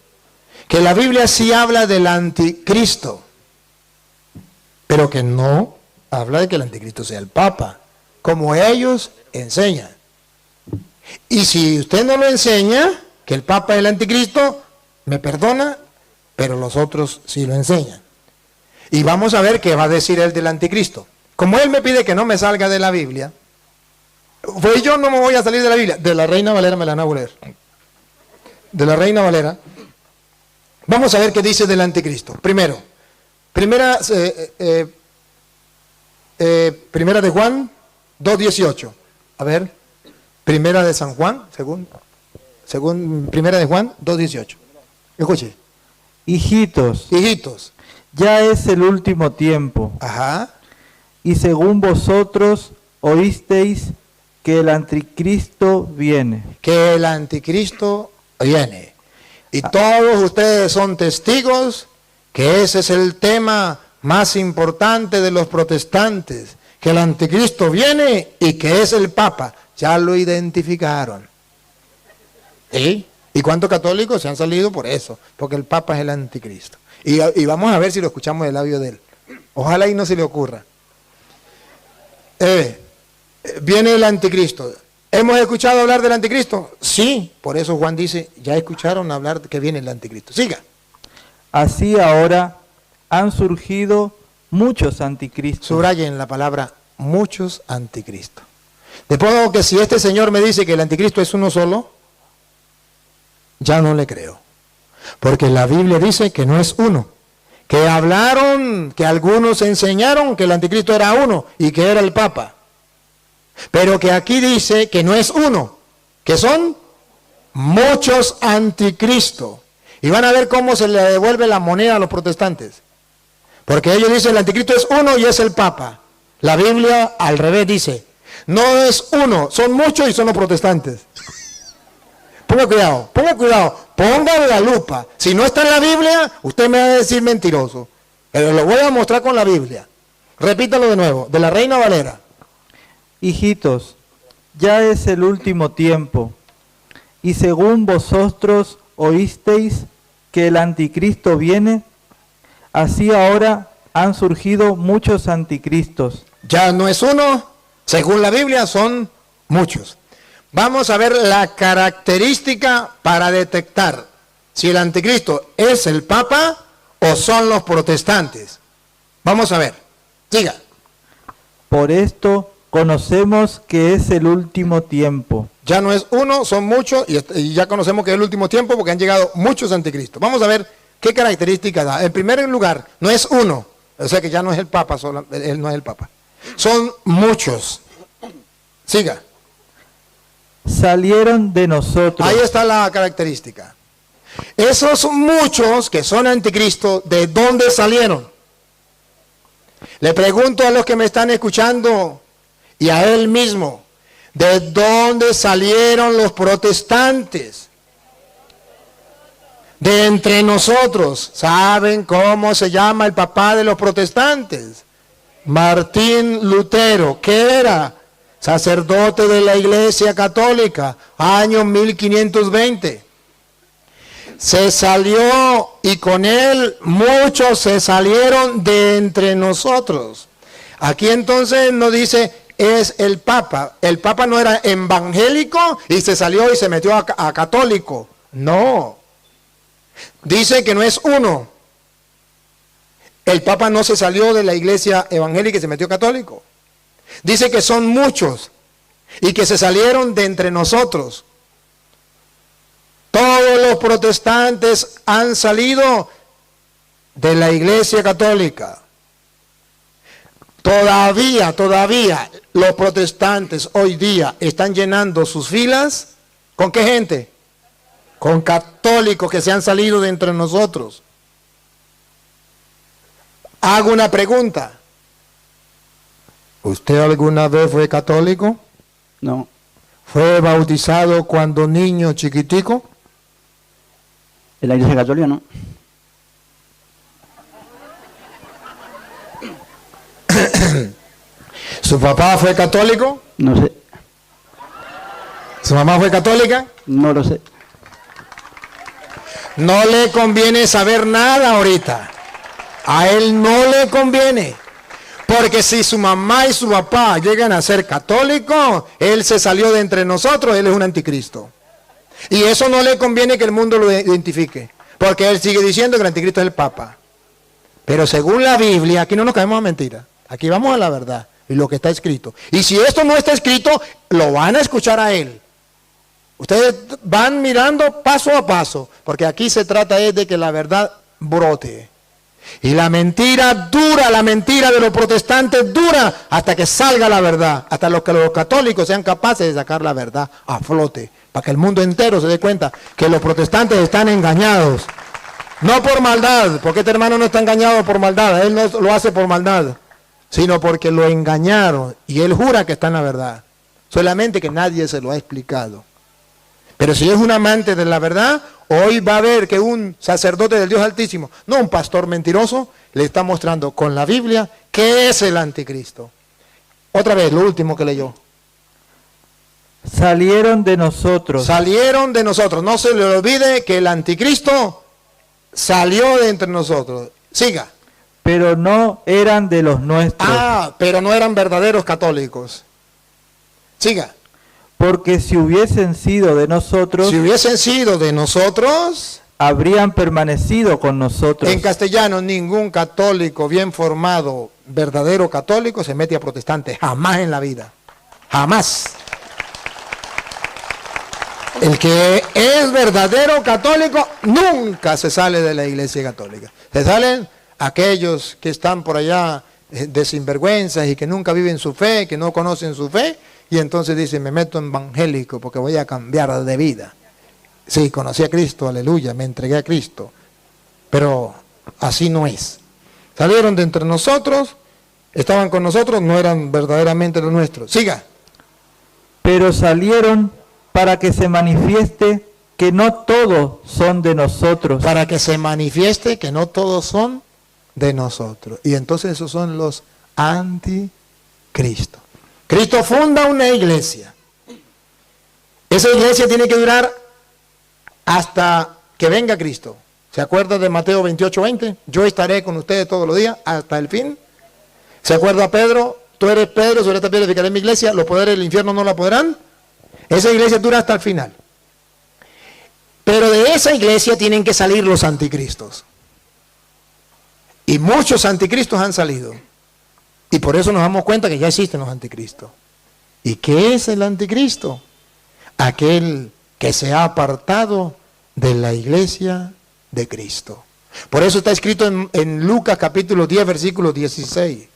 que la Biblia sí habla del anticristo, pero que no habla de que el anticristo sea el Papa, como ellos enseñan. Y si usted no lo enseña, que el Papa es el anticristo, me perdona, pero los otros sí lo enseñan. Y vamos a ver qué va a decir él del anticristo. Como él me pide que no me salga de la Biblia, pues yo no me voy a salir de la Biblia. De la Reina Valera me la van a leer. De la Reina Valera. Vamos a ver qué dice del anticristo. Primero, primera de Juan 2:18. A ver, primera de San Juan, según primera de Juan 2:18. Escuche. Hijitos, Hijitos. ya es el último tiempo, Ajá. y según vosotros oísteis que el anticristo viene. Que el anticristo viene. Y todos ustedes son testigos que ese es el tema más importante de los protestantes, que el anticristo viene y que es el Papa. Ya lo identificaron. ¿Sí? ¿Y cuántos católicos se han salido por eso? Porque el Papa es el anticristo. Y vamos a ver si lo escuchamos del labio de él. Ojalá y no se le ocurra. Viene el anticristo. ¿Hemos escuchado hablar del anticristo? Sí, por eso Juan dice, ya escucharon hablar que viene el anticristo. Siga. Así ahora han surgido muchos anticristos. Subrayen la palabra muchos anticristos. De modo que si este señor me dice que el anticristo es uno solo, ya no le creo. Porque la Biblia dice que no es uno. Que hablaron, que algunos enseñaron que el anticristo era uno y que era el Papa. Pero que aquí dice que no es uno, que son muchos anticristos. Y van a ver cómo se le devuelve la moneda a los protestantes. Porque ellos dicen el anticristo es uno y es el Papa. La Biblia al revés dice, no es uno, son muchos y son los protestantes. Ponga cuidado, póngale la lupa. Si no está en la Biblia, usted me va a decir mentiroso. Pero lo voy a mostrar con la Biblia. Repítalo de nuevo, de la Reina Valera. Hijitos, ya es el último tiempo, y según vosotros oísteis que el anticristo viene, así ahora han surgido muchos anticristos. Ya no es uno, según la Biblia son muchos. Vamos a ver la característica para detectar si el anticristo es el Papa o son los protestantes. Vamos a ver, siga. Por esto conocemos que es el último tiempo. Ya no es uno, son muchos y ya conocemos que es el último tiempo porque han llegado muchos anticristos. Vamos a ver qué características da. En primer lugar, no es uno, o sea que ya no es el Papa, él no es el Papa. Son muchos. Siga. Salieron de nosotros. Ahí está la característica. Esos muchos que son anticristos, ¿de dónde salieron? Le pregunto a los que me están escuchando y a él mismo, ¿de dónde salieron los protestantes? De entre nosotros. ¿Saben cómo se llama el papá de los protestantes? Martín Lutero. ¿Qué era? Sacerdote de la Iglesia Católica, año 1520. Se salió y con él muchos se salieron de entre nosotros. Aquí entonces nos dice, es el Papa. El Papa no era evangélico y se salió y se metió a católico. No. Dice que no es uno. El Papa no se salió de la Iglesia evangélica y se metió católico. Dice que son muchos y que se salieron de entre nosotros. Todos los protestantes han salido de la Iglesia Católica. Todavía los protestantes hoy día están llenando sus filas. ¿Con qué gente? Con católicos que se han salido de entre nosotros. Hago una pregunta. ¿Usted alguna vez fue católico? No, ¿Fue bautizado cuando niño chiquitico? en la Iglesia Católica no. ¿Su papá fue católico? No sé, ¿Su mamá fue católica? no lo sé. No le conviene saber nada ahorita. A él no le conviene. Porque si su mamá y su papá llegan a ser católicos, él se salió de entre nosotros, él es un anticristo. Y eso no le conviene que el mundo lo identifique. Porque él sigue diciendo que el anticristo es el Papa. Pero según la Biblia, aquí no nos caemos a mentiras. Aquí vamos a la verdad y lo que está escrito. Y si esto no está escrito, lo van a escuchar a él. Ustedes van mirando paso a paso, porque aquí se trata de que la verdad brote. Y la mentira dura, la mentira de los protestantes dura hasta que salga la verdad, hasta que los católicos sean capaces de sacar la verdad a flote, para que el mundo entero se dé cuenta que los protestantes están engañados. No por maldad, porque este hermano no está engañado por maldad, él no lo hace por maldad, sino porque lo engañaron y él jura que está en la verdad, solamente que nadie se lo ha explicado. Pero si es un amante de la verdad, hoy va a ver que un sacerdote del Dios Altísimo, no un pastor mentiroso, le está mostrando con la Biblia qué es el anticristo. Otra vez, lo último que leyó. Salieron de nosotros. Salieron de nosotros. No se le olvide que el anticristo salió de entre nosotros. Siga. Pero no eran de los nuestros. Pero no eran verdaderos católicos. Siga. Porque si hubiesen sido de nosotros, Si hubiesen sido de nosotros, habrían permanecido con nosotros. en castellano, ningún católico bien formado, verdadero católico, se mete a protestante. Jamás en la vida. Jamás. El que es verdadero católico nunca se sale de la Iglesia Católica. Se salen aquellos que están por allá de sinvergüenzas y que nunca viven su fe, que no conocen su fe, y entonces dicen, me meto en evangélico porque voy a cambiar de vida. Sí, conocí a Cristo, aleluya, me entregué a Cristo, pero así no es. Salieron de entre nosotros, estaban con nosotros, no eran verdaderamente los nuestros. Siga. Pero salieron para que se manifieste que no todos son de nosotros. Para que se manifieste que no todos son de nosotros. Y entonces esos son los anticristo. Cristo funda una iglesia. Esa iglesia tiene que durar hasta que venga Cristo. ¿Se acuerda de Mateo 28:20? Yo estaré con ustedes todos los días hasta el fin. ¿Se acuerda Pedro? Tú eres Pedro, sobre esta piedra edificaré mi iglesia, los poderes del infierno no la podrán. Esa iglesia dura hasta el final. Pero de esa iglesia tienen que salir los anticristos. Y muchos anticristos han salido. Y por eso nos damos cuenta que ya existen los anticristos. ¿Y qué es el anticristo? Aquel que se ha apartado de la iglesia de Cristo. Por eso está escrito en Lucas capítulo 10, versículo 16.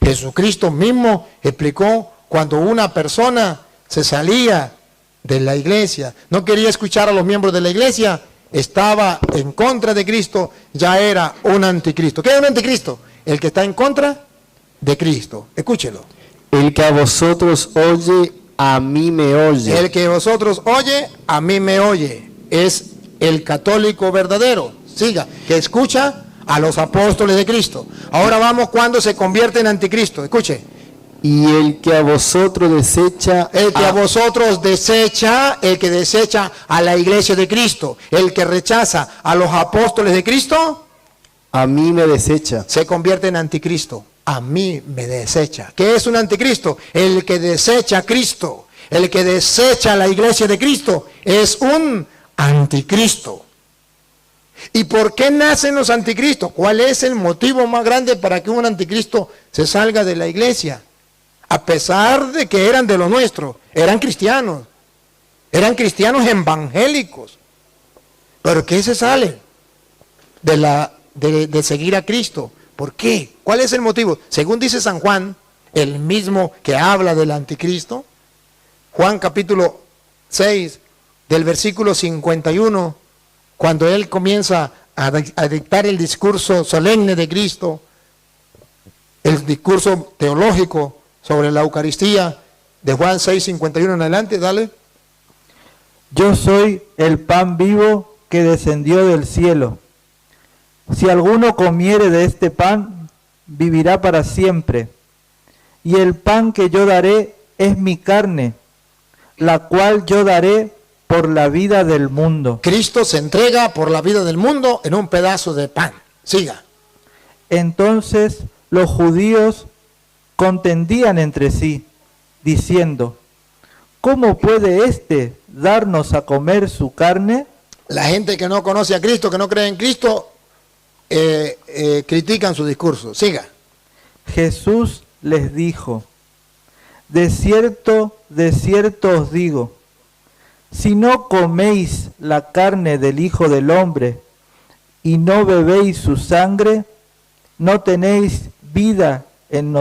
Jesucristo mismo explicó cuando una persona se salía de la iglesia, no quería escuchar a los miembros de la iglesia, estaba en contra de Cristo, ya era un anticristo. ¿Qué es un anticristo? El que está en contra de Cristo. Escúchelo. El que a vosotros oye, a mí me oye. El que vosotros oye, a mí me oye. Es el católico verdadero. Siga, que escucha a los apóstoles de Cristo. Ahora vamos cuando se convierte en anticristo. Escuche. Y el que a vosotros desecha, El que a vosotros desecha, el que desecha a la iglesia de Cristo, el que rechaza a los apóstoles de Cristo, a mí me desecha. se convierte en anticristo. A mí me desecha. ¿Qué es un anticristo? El que desecha a Cristo, el que desecha a la iglesia de Cristo, es un anticristo. ¿Y por qué nacen los anticristos? ¿Cuál es el motivo más grande para que un anticristo se salga de la iglesia? A pesar de que eran de lo nuestro, eran cristianos evangélicos. ¿Pero qué se sale? De seguir a Cristo. ¿Por qué? ¿Cuál es el motivo? Según dice San Juan, el mismo que habla del anticristo, Juan capítulo 6, del versículo 51, cuando él comienza a dictar el discurso solemne de Cristo, el discurso teológico sobre la Eucaristía, de Juan 6, 51 en adelante, dale. Yo soy el pan vivo que descendió del cielo. Si alguno comiere de este pan, vivirá para siempre. Y el pan que yo daré es mi carne, la cual yo daré por la vida del mundo. Cristo se entrega por la vida del mundo en un pedazo de pan. Siga. Entonces los judíos contendían entre sí, diciendo, ¿cómo puede éste darnos a comer su carne? La gente que no conoce a Cristo, que no cree en Cristo, critican su discurso. Siga. Jesús les dijo, de cierto os digo, si no coméis la carne del Hijo del Hombre y no bebéis su sangre, no tenéis vida en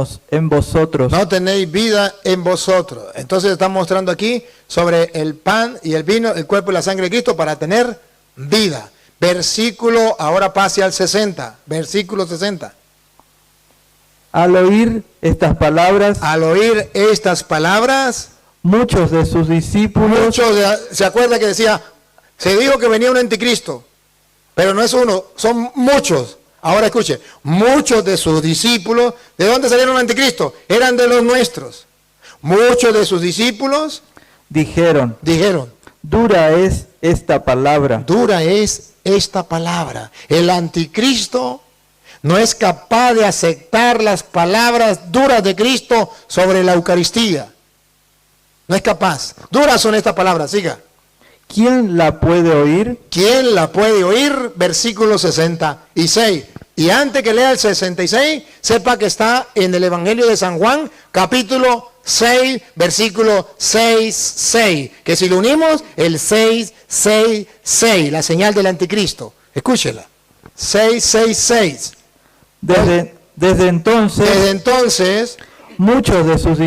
vosotros. No tenéis vida en vosotros. Entonces está mostrando aquí sobre el pan y el vino, el cuerpo y la sangre de Cristo para tener vida. Versículo, ahora pase al 60, versículo 60. Al oír estas palabras, muchos de sus discípulos, ¿se acuerda que decía? Se dijo que venía un anticristo, pero no es uno, son muchos. Ahora escuche, muchos de sus discípulos, ¿de dónde salieron el anticristo? Eran de los nuestros. Muchos de sus discípulos dijeron, dura es esta palabra. Dura es esta palabra. El anticristo no es capaz de aceptar las palabras duras de Cristo sobre la Eucaristía. No es capaz. Duras son estas palabras, siga. ¿Quién la puede oír? ¿Quién la puede oír? Versículo 66. Y antes que lea el 66, sepa que está en el Evangelio de San Juan, capítulo 6, versículo 6, 6. Que si lo unimos, el 6, 6, 6, la señal del anticristo. Escúchela. 6, 6, 6. Desde entonces, muchos de sus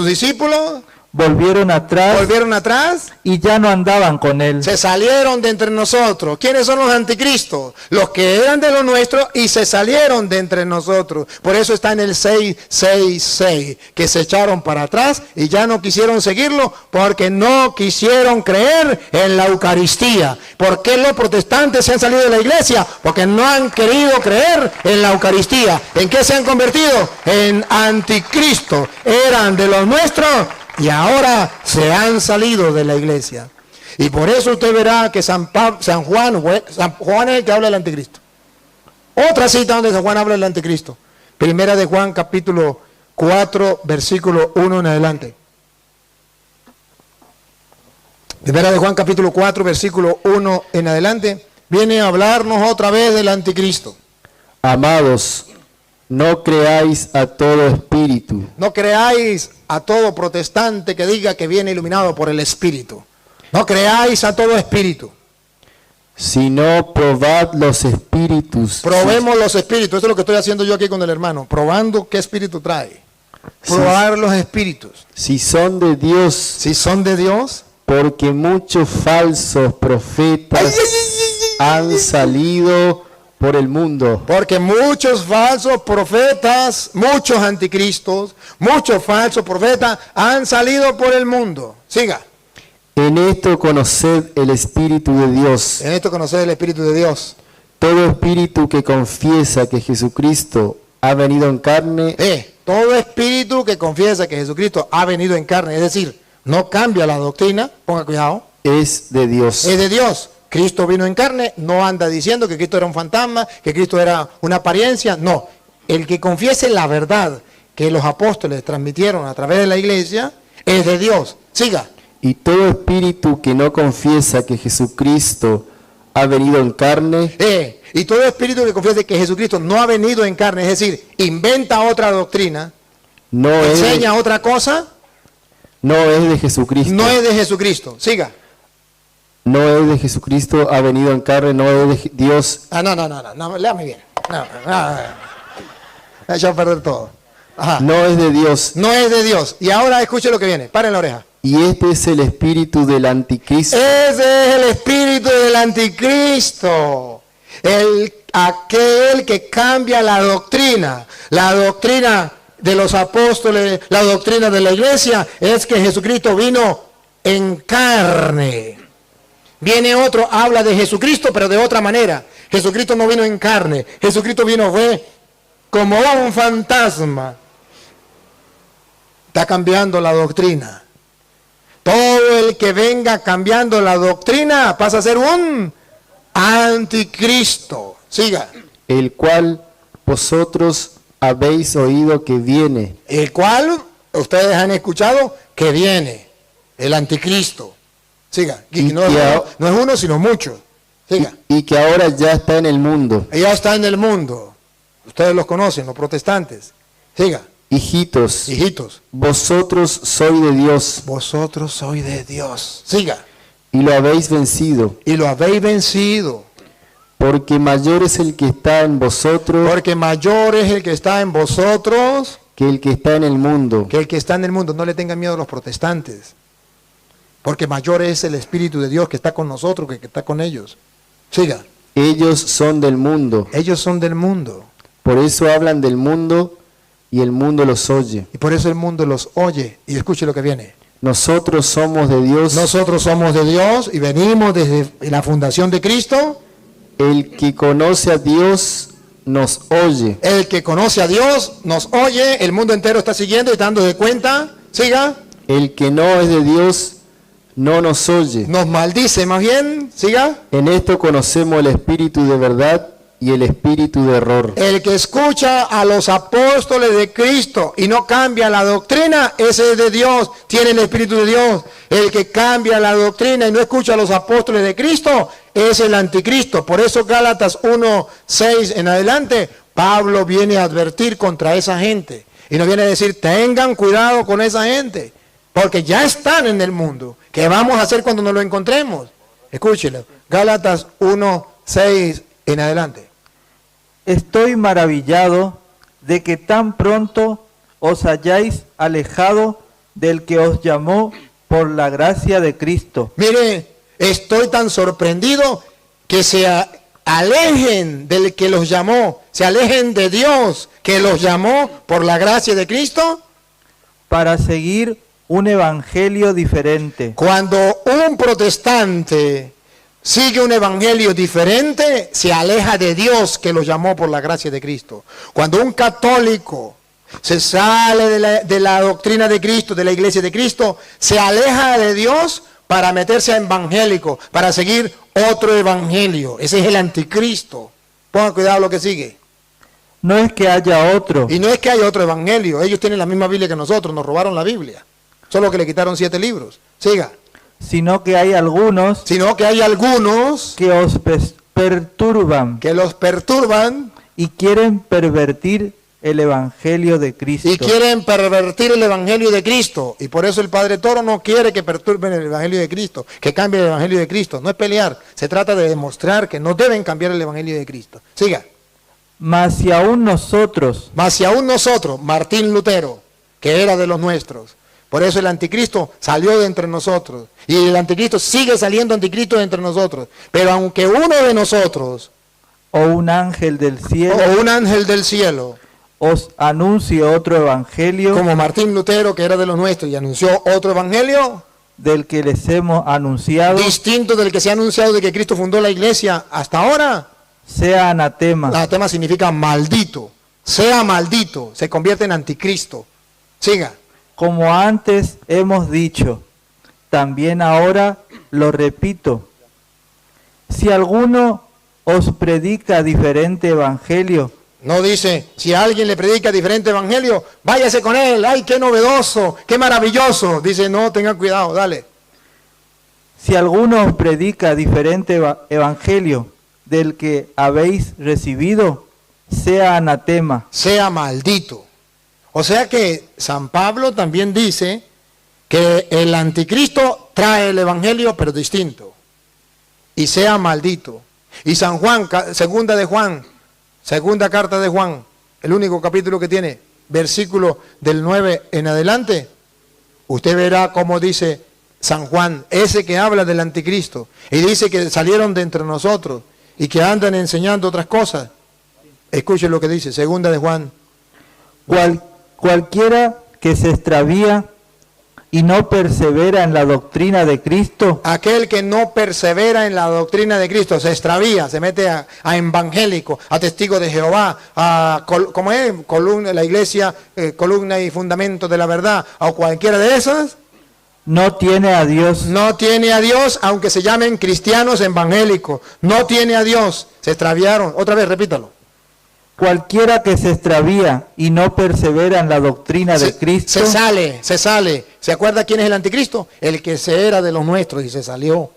discípulos volvieron atrás y ya no andaban con él. se salieron de entre nosotros. ¿Quiénes son los anticristos? Los que eran de lo nuestro y se salieron de entre nosotros. Por eso está en el 6, 6, 6, que se echaron para atrás y ya no quisieron seguirlo porque no quisieron creer en la Eucaristía. ¿Por qué los protestantes se han salido de la iglesia? Porque no han querido creer en la Eucaristía. ¿En qué se han convertido? En anticristo. Eran de los nuestros y ahora se han salido de la iglesia. Y por eso usted verá que San Juan es el que habla del anticristo. Otra cita donde San Juan habla del anticristo. Primera de Juan, capítulo 4, versículo 1 en adelante. Primera de Juan, capítulo 4, versículo 1 en adelante. Viene a hablarnos otra vez del anticristo. Amados, no creáis a todo espíritu, No creáis a todo protestante que diga que viene iluminado por el Espíritu. No creáis a todo espíritu. sino probad los espíritus. Probemos los espíritus. Eso es lo que estoy haciendo yo aquí con el hermano. Probando qué espíritu trae. Probar los espíritus. Si son de Dios, Si son de Dios. porque muchos falsos profetas han salido por el mundo. Porque muchos falsos profetas, muchos anticristos, muchos falsos profetas han salido por el mundo. Siga. En esto conoced el Espíritu de Dios. En esto conoced el Espíritu de Dios. Todo espíritu que confiesa que Jesucristo ha venido en carne, Todo espíritu que confiesa que Jesucristo ha venido en carne, es decir, no cambia la doctrina, ponga cuidado, es de Dios. es de Dios. Cristo vino en carne, no anda diciendo que Cristo era un fantasma, que Cristo era una apariencia, no. El que confiese la verdad que los apóstoles transmitieron a través de la iglesia, es de Dios. Siga. Y todo espíritu que no confiesa que Jesucristo ha venido en carne, Y todo espíritu que confiese que Jesucristo no ha venido en carne, es decir, inventa otra doctrina, no es enseña otra cosa, de Jesucristo. no es de Jesucristo. Siga. No es de Jesucristo, ha venido en carne, no es de Dios. No, léame bien. No. Ha echado a perder todo. Ajá. No es de Dios. No es de Dios. Y ahora escuche lo que viene. Paren la oreja. Y este es el espíritu del anticristo. Ese es el espíritu del anticristo. Aquel que cambia la doctrina. La doctrina de los apóstoles, la doctrina de la iglesia, es que Jesucristo vino en carne. Viene otro, habla de Jesucristo, pero de otra manera. Jesucristo no vino en carne. Jesucristo fue como un fantasma. Está cambiando la doctrina. Todo el que venga cambiando la doctrina pasa a ser un anticristo. Siga. El cual vosotros habéis oído que viene. El cual ustedes han escuchado que viene. El anticristo. Siga. Y no es uno, sino muchos. Siga. Y que ahora ya está en el mundo. Ya está en el mundo. Ustedes los conocen, los protestantes. Siga. Hijitos, vosotros sois de Dios. Vosotros sois de Dios. Siga. Y lo habéis vencido. Y lo habéis vencido. Porque mayor es el que está en vosotros. Porque mayor es el que está en vosotros. Que el que está en el mundo. Que el que está en el mundo. No le tengan miedo a los protestantes. Porque mayor es el Espíritu de Dios que está con nosotros que está con ellos. Siga. Ellos son del mundo. Ellos son del mundo. Por eso hablan del mundo y el mundo los oye. Y por eso el mundo los oye. Y escuche lo que viene. Nosotros somos de Dios. Nosotros somos de Dios y venimos desde la fundación de Cristo. El que conoce a Dios nos oye. El que conoce a Dios nos oye. El mundo entero está siguiendo y dando de cuenta. Siga. El que no es de Dios no nos oye. Nos maldice más bien. Siga. En esto conocemos el espíritu de verdad y el espíritu de error. El que escucha a los apóstoles de Cristo y no cambia la doctrina, ese es de Dios, tiene el Espíritu de Dios. El que cambia la doctrina y no escucha a los apóstoles de Cristo, es el anticristo. Por eso Gálatas 1:6 en adelante, Pablo viene a advertir contra esa gente. Y nos viene a decir, tengan cuidado con esa gente, porque ya están en el mundo. ¿Qué vamos a hacer cuando nos lo encontremos? Escúchelo. Gálatas 1:6 en adelante. Estoy maravillado de que tan pronto os hayáis alejado del que os llamó por la gracia de Cristo. Mire, estoy tan sorprendido que se alejen del que los llamó, se alejen de Dios que los llamó por la gracia de Cristo. Para seguir un evangelio diferente. Cuando un protestante sigue un evangelio diferente, se aleja de Dios que los llamó por la gracia de Cristo. Cuando un católico se sale de la doctrina de Cristo, de la iglesia de Cristo, se aleja de Dios para meterse a evangélico, para seguir otro evangelio. Ese es el anticristo. Pongan cuidado lo que sigue. No es que haya otro, Y no es que haya otro evangelio. Ellos tienen la misma Biblia que nosotros, nos robaron la Biblia. Solo que le quitaron 7 libros. Siga. sino que hay algunos Sino que hay algunos que os perturban que los perturban y quieren pervertir el evangelio de Cristo. y quieren pervertir el evangelio de Cristo. Y por eso el Padre Toro no quiere que perturben el evangelio de Cristo, que cambie el evangelio de Cristo. No es pelear, se trata de demostrar que no deben cambiar el evangelio de Cristo. Siga. Mas si aún nosotros, Mas si aún nosotros, Martín Lutero, que era de los nuestros, por eso el anticristo salió de entre nosotros. Y el anticristo sigue saliendo anticristo de entre nosotros. Pero aunque uno de nosotros, o un ángel del cielo, o un ángel del cielo, os anuncie otro evangelio como Martín Lutero, que era de los nuestros, y anunció otro evangelio, del que les hemos anunciado, distinto del que se ha anunciado de que Cristo fundó la iglesia hasta ahora, sea anatema. anatema significa maldito. Sea maldito, se convierte en anticristo. Siga. Como antes hemos dicho, también ahora lo repito. Si alguno os predica diferente evangelio, No dice, si alguien le predica diferente evangelio, váyase con él, ay, qué novedoso, qué maravilloso. Dice, no, tengan cuidado, dale. si alguno os predica diferente evangelio del que habéis recibido, sea anatema. Sea maldito. O sea que San Pablo también dice que el anticristo trae el evangelio, pero distinto. Y sea maldito. Y San Juan, segunda carta de Juan, el único capítulo que tiene, versículo del 9 en adelante, usted verá cómo dice San Juan, ese que habla del anticristo, y dice que salieron de entre nosotros y que andan enseñando otras cosas. Escuche lo que dice, segunda de Juan. Cualquiera que se extravía y no persevera en la doctrina de Cristo, Aquel que no persevera en la doctrina de Cristo, se extravía, se mete a evangélico, a testigo de Jehová, ¿cómo es? La iglesia, columna y fundamento de la verdad, o cualquiera de esas, no tiene a Dios. no tiene a Dios, aunque se llamen cristianos evangélicos, no tiene a Dios, se extraviaron. Otra vez, repítalo. Cualquiera que se extravía y no persevera en la doctrina de Cristo, Se sale. ¿Se acuerda quién es el anticristo? El que se era de los nuestros y se salió.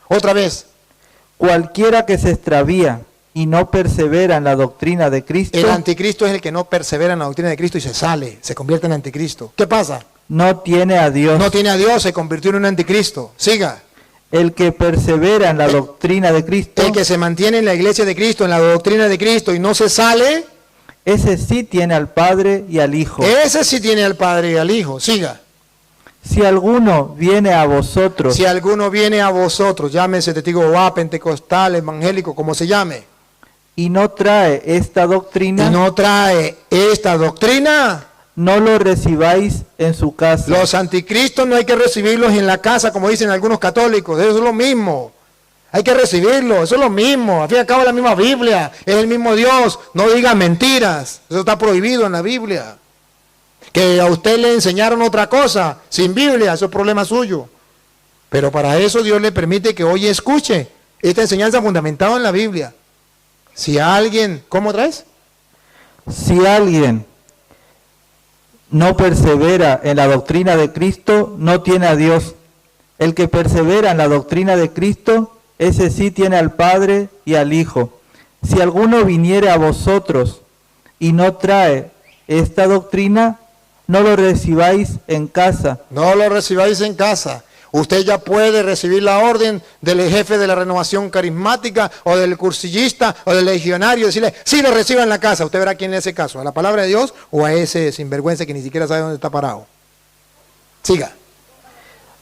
Otra vez. cualquiera que se extravía y no persevera en la doctrina de Cristo, El anticristo es el que no persevera en la doctrina de Cristo y se sale, se convierte en anticristo. ¿Qué pasa? no tiene a Dios. No tiene a Dios, se convirtió en un anticristo. Siga. El que persevera en la doctrina de Cristo, El que se mantiene en la iglesia de Cristo, en la doctrina de Cristo y no se sale, ese sí tiene al Padre y al Hijo. ese sí tiene al Padre y al Hijo. Siga. Si alguno viene a vosotros Si alguno viene a vosotros, llámese testigo pentecostal, evangélico, como se llame, y no trae esta doctrina, y no trae esta doctrina, no lo recibáis en su casa. los anticristos no hay que recibirlos en la casa, como dicen algunos católicos. Eso es lo mismo. Hay que recibirlos, eso es lo mismo. Al fin y al cabo es la misma Biblia, es el mismo Dios. No digan mentiras, eso está prohibido en la Biblia. Que a usted le enseñaron otra cosa, sin Biblia, eso es problema suyo. Pero para eso Dios le permite que hoy escuche esta enseñanza fundamentada en la Biblia. Si alguien, ¿cómo traes? Si alguien no persevera en la doctrina de Cristo, no tiene a Dios. El que persevera en la doctrina de Cristo, ese sí tiene al Padre y al Hijo. Si alguno viniere a vosotros y no trae esta doctrina, no lo recibáis en casa. No lo recibáis en casa. Usted ya puede recibir la orden del jefe de la renovación carismática o del cursillista o del legionario, decirle, sí, lo reciba en la casa. Usted verá quién es ese caso, a la palabra de Dios o a ese sinvergüenza que ni siquiera sabe dónde está parado. Siga.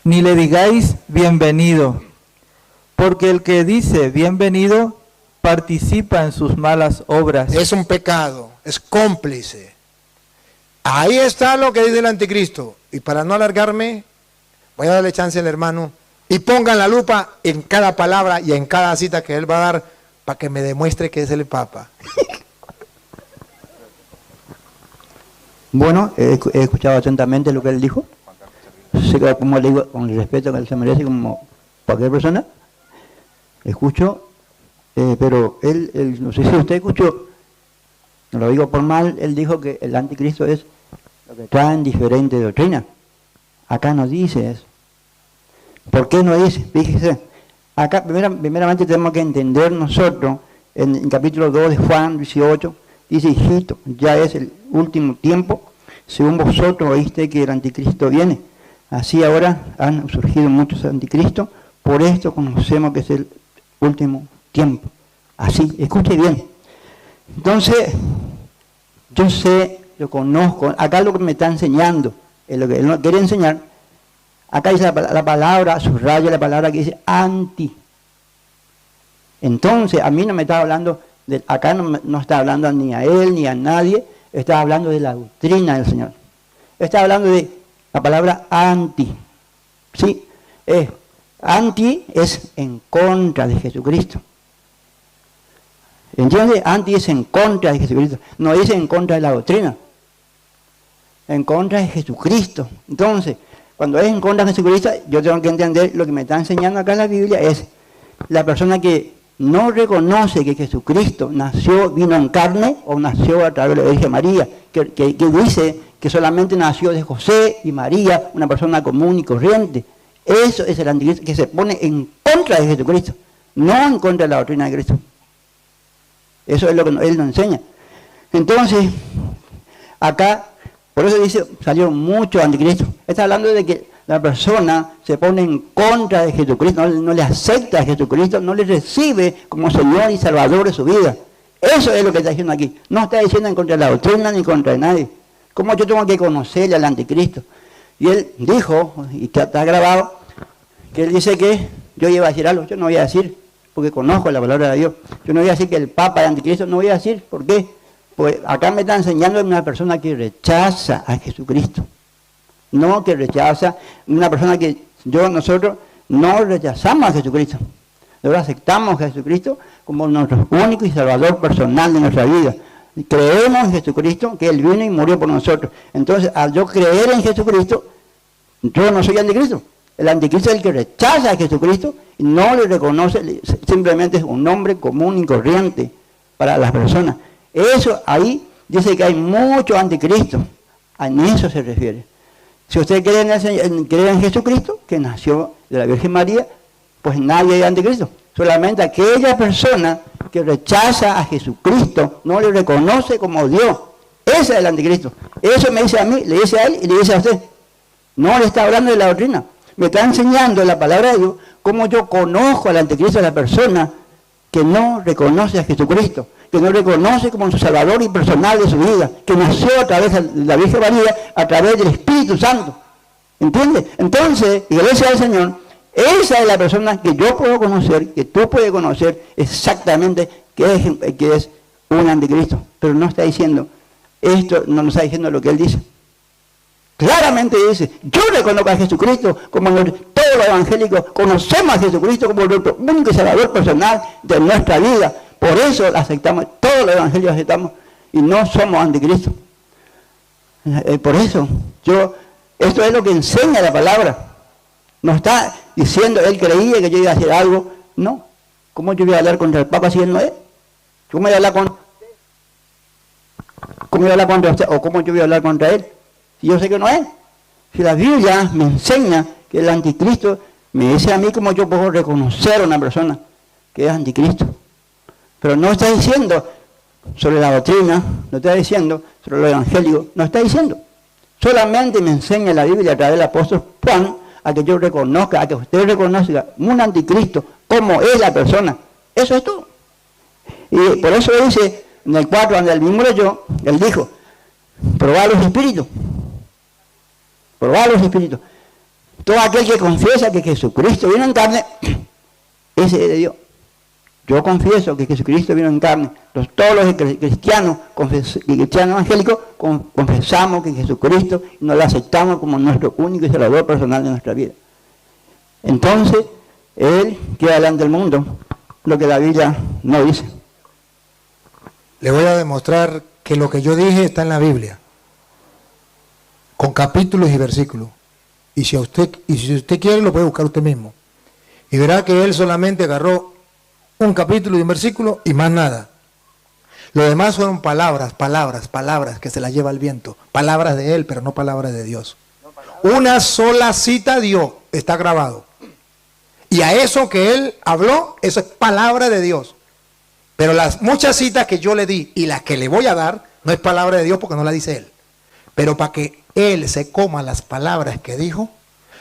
Ni le digáis bienvenido, porque el que dice bienvenido participa en sus malas obras. Es un pecado, es cómplice. Ahí está lo que dice el anticristo. Y para no alargarme, voy a darle chance al hermano y pongan la lupa en cada palabra y en cada cita que él va a dar para que me demuestre que es el Papa. Bueno, he escuchado atentamente lo que él dijo. Sé que, como le digo, con el respeto que él se merece como cualquier persona, escucho, pero él, no sé si usted escuchó, no lo digo por mal, él dijo que el anticristo es lo que traen diferente doctrina. Acá no dice eso. ¿Por qué no dice? Fíjese, acá primeramente tenemos que entender nosotros, en el capítulo 2 de Juan 18, dice, hijito, ya es el último tiempo, según vosotros oíste que el anticristo viene. Así ahora han surgido muchos anticristos, por esto conocemos que es el último tiempo. Así, escuche bien. Entonces, yo sé, yo conozco, acá lo que me está enseñando, es lo que él no quiere enseñar. Acá dice la palabra, subraya la palabra que dice anti. Entonces, a mí no me está hablando, acá no está hablando ni a él ni a nadie, está hablando de la doctrina del Señor. Está hablando de la palabra anti. ¿Sí? Anti es en contra de Jesucristo. ¿Entiende? Anti es en contra de Jesucristo. No es en contra de la doctrina. En contra de Jesucristo. Entonces, cuando es en contra de Jesucristo, yo tengo que entender lo que me está enseñando acá en la Biblia es la persona que no reconoce que Jesucristo nació, vino en carne o nació a través de la Virgen María, que dice que solamente nació de José y María, una persona común y corriente. Eso es el anticristo que se pone en contra de Jesucristo, no en contra de la doctrina de Cristo. Eso es lo que él nos enseña. Entonces, acá, por eso dice, salieron muchos anticristos. Está hablando de que la persona se pone en contra de Jesucristo, no le acepta a Jesucristo, no le recibe como Señor y Salvador de su vida. Eso es lo que está diciendo aquí. No está diciendo en contra de la doctrina ni contra de nadie. ¿Cómo yo tengo que conocerle al anticristo? Y él dijo, y está grabado, que él dice que yo iba a decir algo, yo no voy a decir, porque conozco la palabra de Dios. Yo no voy a decir que el Papa es anticristo, no voy a decir. ¿Por qué? Pues acá me está enseñando una persona que rechaza a Jesucristo. No que rechaza, una persona que nosotros no rechazamos a Jesucristo. Nosotros aceptamos a Jesucristo como nuestro único y salvador personal de nuestra vida. Creemos en Jesucristo, que Él vino y murió por nosotros. Entonces, al yo creer en Jesucristo, yo no soy anticristo. El anticristo es el que rechaza a Jesucristo y no le reconoce, simplemente es un nombre común y corriente para las personas. Eso ahí dice que hay muchos anticristos. A eso se refiere. Si usted cree en Jesucristo, que nació de la Virgen María, pues nadie es anticristo. Solamente aquella persona que rechaza a Jesucristo, no le reconoce como Dios. Ese es el anticristo. Eso me dice a mí, le dice a él y le dice a usted. No le está hablando de la doctrina. Me está enseñando en la palabra de Dios cómo yo conozco al anticristo, a la persona que no reconoce a Jesucristo, que no reconoce como su Salvador y personal de su vida, que nació a través de la Virgen María, a través del Espíritu Santo. ¿Entiende? Entonces, iglesia del Señor, esa es la persona que yo puedo conocer, que tú puedes conocer exactamente que es un anticristo. Pero no está diciendo, esto no nos está diciendo lo que él dice. Claramente dice, yo reconozco a Jesucristo como todos los evangélicos conocemos a Jesucristo como nuestro único salvador personal de nuestra vida. Por eso aceptamos, todos los evangelios aceptamos y no somos anticristos. Por eso, esto es lo que enseña la palabra. No está diciendo, él creía que yo iba a hacer algo. No. ¿Cómo yo voy a hablar contra el Papa si él no es? ¿Cómo voy a hablar contra usted? ¿Cómo voy a hablar contra usted? ¿O cómo yo voy a hablar contra él? Si yo sé que no es. Si la Biblia me enseña que el anticristo me dice a mí cómo yo puedo reconocer a una persona que es anticristo. Pero no está diciendo sobre la doctrina, no está diciendo sobre lo evangélico, no está diciendo. Solamente me enseña la Biblia a través del apóstol Juan a que yo reconozca, a que usted reconozca un anticristo, cómo es la persona. Eso es todo. Y por eso dice, en el 4, donde él mismo leyó, él dijo, probad los espíritus. Probad los espíritus. Todo aquel que confiesa que Jesucristo vino en carne, ese es de Dios. Yo confieso que Jesucristo vino en carne. Todos los cristianos evangélicos confesamos que Jesucristo y nos lo aceptamos como nuestro único y salvador personal de nuestra vida. Entonces, Él queda delante del mundo, lo que la Biblia no dice. Le voy a demostrar que lo que yo dije está en la Biblia, con capítulos y versículos. Y si usted quiere, lo puede buscar usted mismo. Y verá que Él solamente agarró un capítulo y un versículo y más nada. Lo demás fueron palabras que se las lleva el viento. Palabras de Él, pero no palabras de Dios. Una sola cita dio, está grabado. Y a eso que Él habló, eso es palabra de Dios. Pero las muchas citas que yo le di y las que le voy a dar, no es palabra de Dios porque no la dice Él. Pero para que Él se coma las palabras que dijo,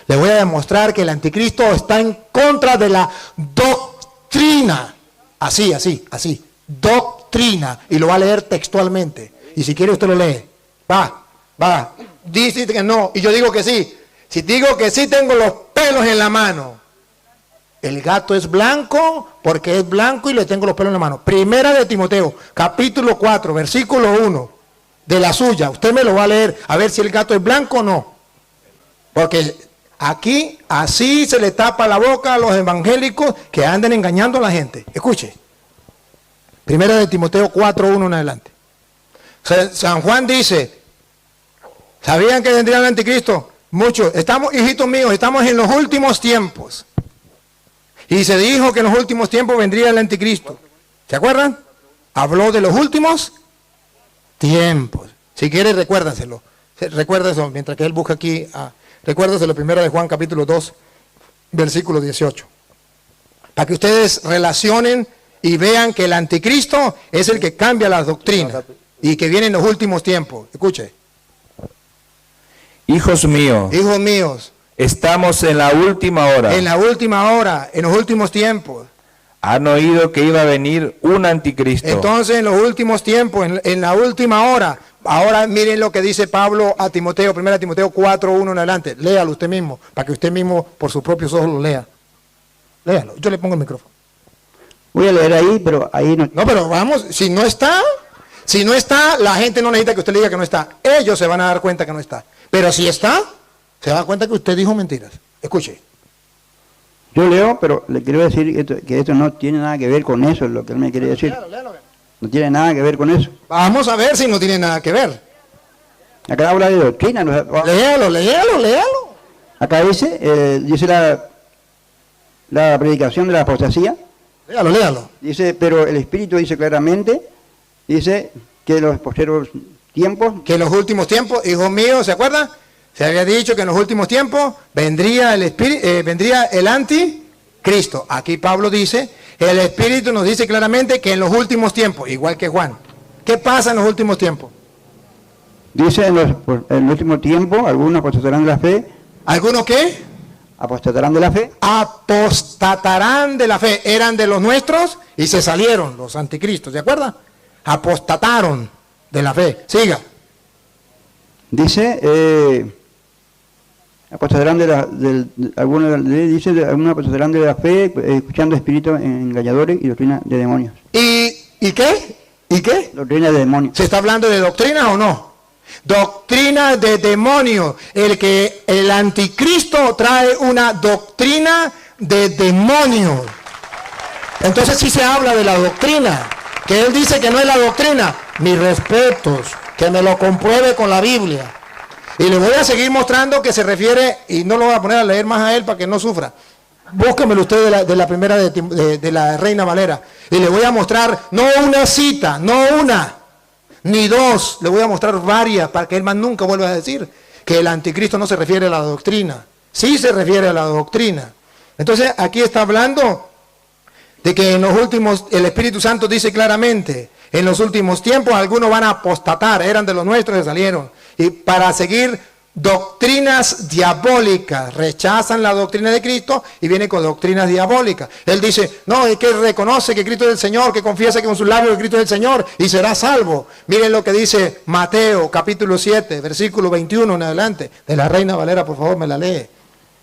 le voy a demostrar que el anticristo está en contra de la doctrina. Así. Doctrina. Y lo va a leer textualmente. Y si quiere usted lo lee. Va. Dice que no. Y yo digo que sí. Si digo que sí, tengo los pelos en la mano. El gato es blanco porque es blanco y le tengo los pelos en la mano. Primera de Timoteo, capítulo 4, versículo 1. De la suya. Usted me lo va a leer. A ver si el gato es blanco o no. Porque aquí así se le tapa la boca a los evangélicos que anden engañando a la gente. Escuche. Primera de Timoteo 4:1 en adelante. San Juan dice, ¿sabían que vendría el anticristo? Muchos. Estamos, hijitos míos, estamos en los últimos tiempos. Y se dijo que en los últimos tiempos vendría el anticristo. ¿Se acuerdan? Habló de los últimos tiempos. Si quiere, recuérdaselo. Recuérdaselo mientras que él busca aquí. Recuérdaselo primero de Juan capítulo 2, versículo 18. Para que ustedes relacionen y vean que el anticristo es el que cambia las doctrinas y que viene en los últimos tiempos. Escuche. Hijos míos, estamos en la última hora. En la última hora, en los últimos tiempos. Han oído que iba a venir un anticristo. Entonces, en los últimos tiempos, en la última hora, ahora miren lo que dice Pablo a Timoteo, 1 Timoteo 4:1 en adelante. Léalo usted mismo, para que usted mismo por sus propios ojos lo lea. Léalo, yo le pongo el micrófono. Voy a leer ahí, pero ahí no. No, pero vamos, si no está, la gente no necesita que usted le diga que no está. Ellos se van a dar cuenta que no está. Pero si está, se da cuenta que usted dijo mentiras. Escuche. Yo leo, pero le quiero decir que esto no tiene nada que ver con eso, es lo que él me quiere decir. Léalo. No tiene nada que ver con eso. Vamos a ver si no tiene nada que ver. Acá habla de doctrina. Léalo. Acá dice la predicación de la apostasía. Léalo. Dice, pero el Espíritu dice claramente, dice que los posteriores tiempos. Que en los últimos tiempos, hijos míos, ¿se acuerdan? Se había dicho que en los últimos tiempos vendría el anticristo. Aquí Pablo dice, el Espíritu nos dice claramente que en los últimos tiempos, igual que Juan. ¿Qué pasa en los últimos tiempos? Dice en el último tiempo, algunos apostatarán de la fe. ¿Algunos qué? Apostatarán de la fe. Apostatarán de la fe. Eran de los nuestros y se salieron los anticristos, ¿de acuerdo? Apostataron de la fe. Siga. Dice, apostatarán algunos apostatarán de la fe, escuchando espíritus engañadores y doctrina de demonios. ¿Y qué? Doctrina de demonios. ¿Se está hablando de doctrina o no? Doctrina de demonios. El anticristo trae una doctrina de demonios. Entonces sí se habla de la doctrina. Que él dice que no es la doctrina. Mis respetos. Que me lo compruebe con la Biblia. Y le voy a seguir mostrando que se refiere, y no lo voy a poner a leer más a él para que no sufra. Búsquemelo usted de la primera de la Reina Valera. Y le voy a mostrar, no una cita, no una, ni dos. Le voy a mostrar varias para que él más nunca vuelva a decir que el anticristo no se refiere a la doctrina. Sí se refiere a la doctrina. Entonces aquí está hablando de que en los últimos, el Espíritu Santo dice claramente, en los últimos tiempos algunos van a apostatar, eran de los nuestros y salieron. Y para seguir doctrinas diabólicas, rechazan la doctrina de Cristo y vienen con doctrinas diabólicas. Él dice, no, es que reconoce que Cristo es el Señor, que confiesa que con sus labios que Cristo es el Señor y será salvo. Miren lo que dice Mateo capítulo 7, versículo 21 en adelante, de la Reina Valera, por favor me la lee,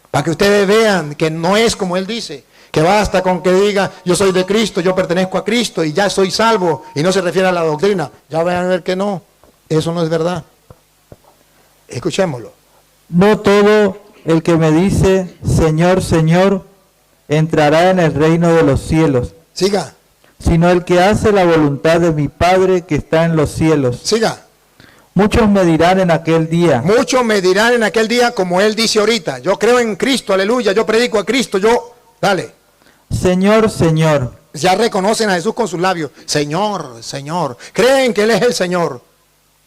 para que ustedes vean que no es como él dice, que basta con que diga, yo soy de Cristo, yo pertenezco a Cristo y ya soy salvo, y no se refiere a la doctrina. Ya van a ver que no, eso no es verdad. Escuchémoslo. No todo el que me dice, Señor, Señor, entrará en el reino de los cielos, Siga, sino el que hace la voluntad de mi Padre que está en los cielos. siga. Muchos me dirán en aquel día, Muchos me dirán en aquel día, como él dice ahorita, yo creo en Cristo, aleluya, yo predico a Cristo, dale. Señor, Señor. Ya reconocen a Jesús con sus labios, Señor, Señor. Creen que Él es el Señor.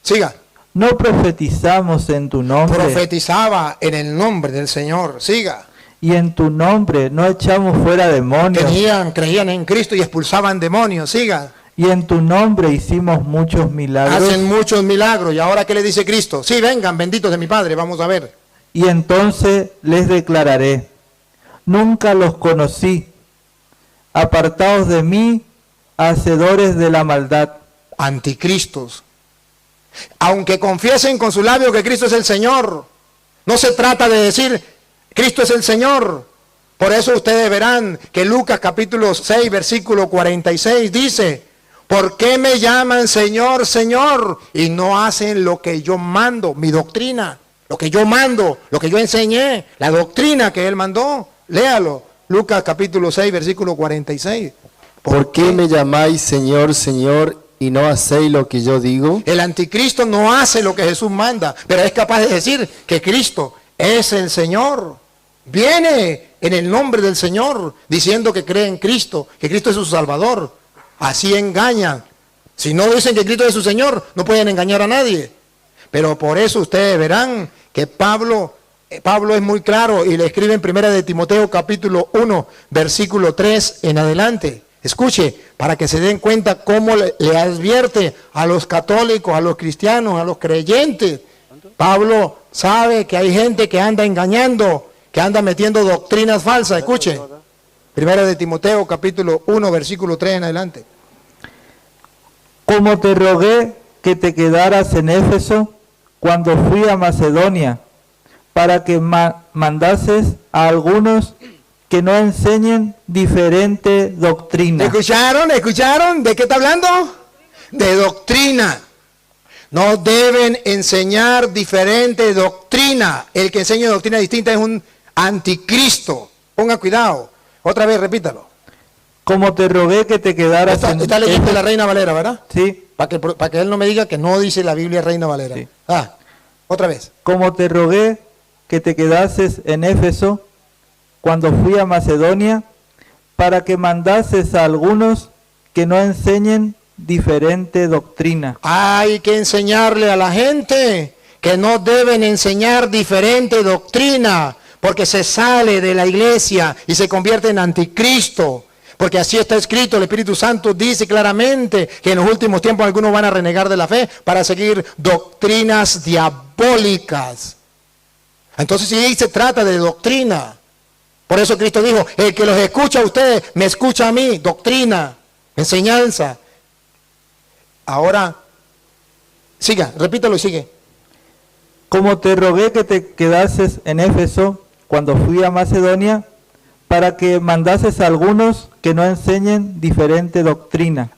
Siga. No profetizamos en tu nombre, Profetizaba en el nombre del Señor. Siga. y en tu nombre no echamos fuera demonios, Creían en Cristo y expulsaban demonios. Siga. y en tu nombre hicimos muchos milagros. Hacen muchos milagros. ¿Y ahora qué le dice Cristo? Sí, vengan, benditos de mi Padre. Vamos a ver. Y entonces les declararé, nunca los conocí, apartados de mí, hacedores de la maldad. Anticristos. Aunque confiesen con su labio que Cristo es el Señor, no se trata de decir Cristo es el Señor. Por eso ustedes verán que Lucas capítulo 6 versículo 46 dice, ¿por qué me llaman Señor, Señor? Y no hacen lo que yo mando, mi doctrina, lo que yo mando, lo que yo enseñé, la doctrina que Él mandó. Léalo, Lucas capítulo 6 versículo 46. ¿Por qué me llamáis Señor, Señor, y no hacéis lo que yo digo? El anticristo no hace lo que Jesús manda, pero es capaz de decir que Cristo es el Señor. Viene en el nombre del Señor diciendo que cree en Cristo, que Cristo es su Salvador. Así engañan. Si no dicen que Cristo es su Señor, no pueden engañar a nadie. Pero por eso ustedes verán que Pablo es muy claro y le escribe en 1 de Timoteo capítulo 1, versículo 3 en adelante. Escuche, para que se den cuenta cómo le advierte a los católicos, a los cristianos, a los creyentes. Pablo sabe que hay gente que anda engañando, que anda metiendo doctrinas falsas. Escuche, 1 de Timoteo capítulo 1, versículo 3 en adelante. Como te rogué que te quedaras en Éfeso cuando fui a Macedonia, para que mandases a algunos que no enseñen diferente doctrina. ¿Escucharon? ¿Escucharon? ¿De qué está hablando? De doctrina. No deben enseñar diferente doctrina. El que enseña doctrina distinta es un anticristo. Ponga cuidado. Otra vez, repítalo. Como te rogué que te quedaras en Está leyendo la Reina Valera, ¿verdad? Sí. Para que él no me diga que no dice la Biblia Reina Valera. Sí. Otra vez. Como te rogué que te quedases en Éfeso cuando fui a Macedonia, para que mandases a algunos que no enseñen diferente doctrina. Hay que enseñarle a la gente que no deben enseñar diferente doctrina, porque se sale de la iglesia y se convierte en anticristo. Porque así está escrito, el Espíritu Santo dice claramente que en los últimos tiempos algunos van a renegar de la fe para seguir doctrinas diabólicas. Entonces sí se trata de doctrina. Por eso Cristo dijo, el que los escucha a ustedes, me escucha a mí, doctrina, enseñanza. Ahora, siga, repítalo y sigue. Como te rogué que te quedases en Éfeso cuando fui a Macedonia, para que mandases a algunos que no enseñen diferente doctrina.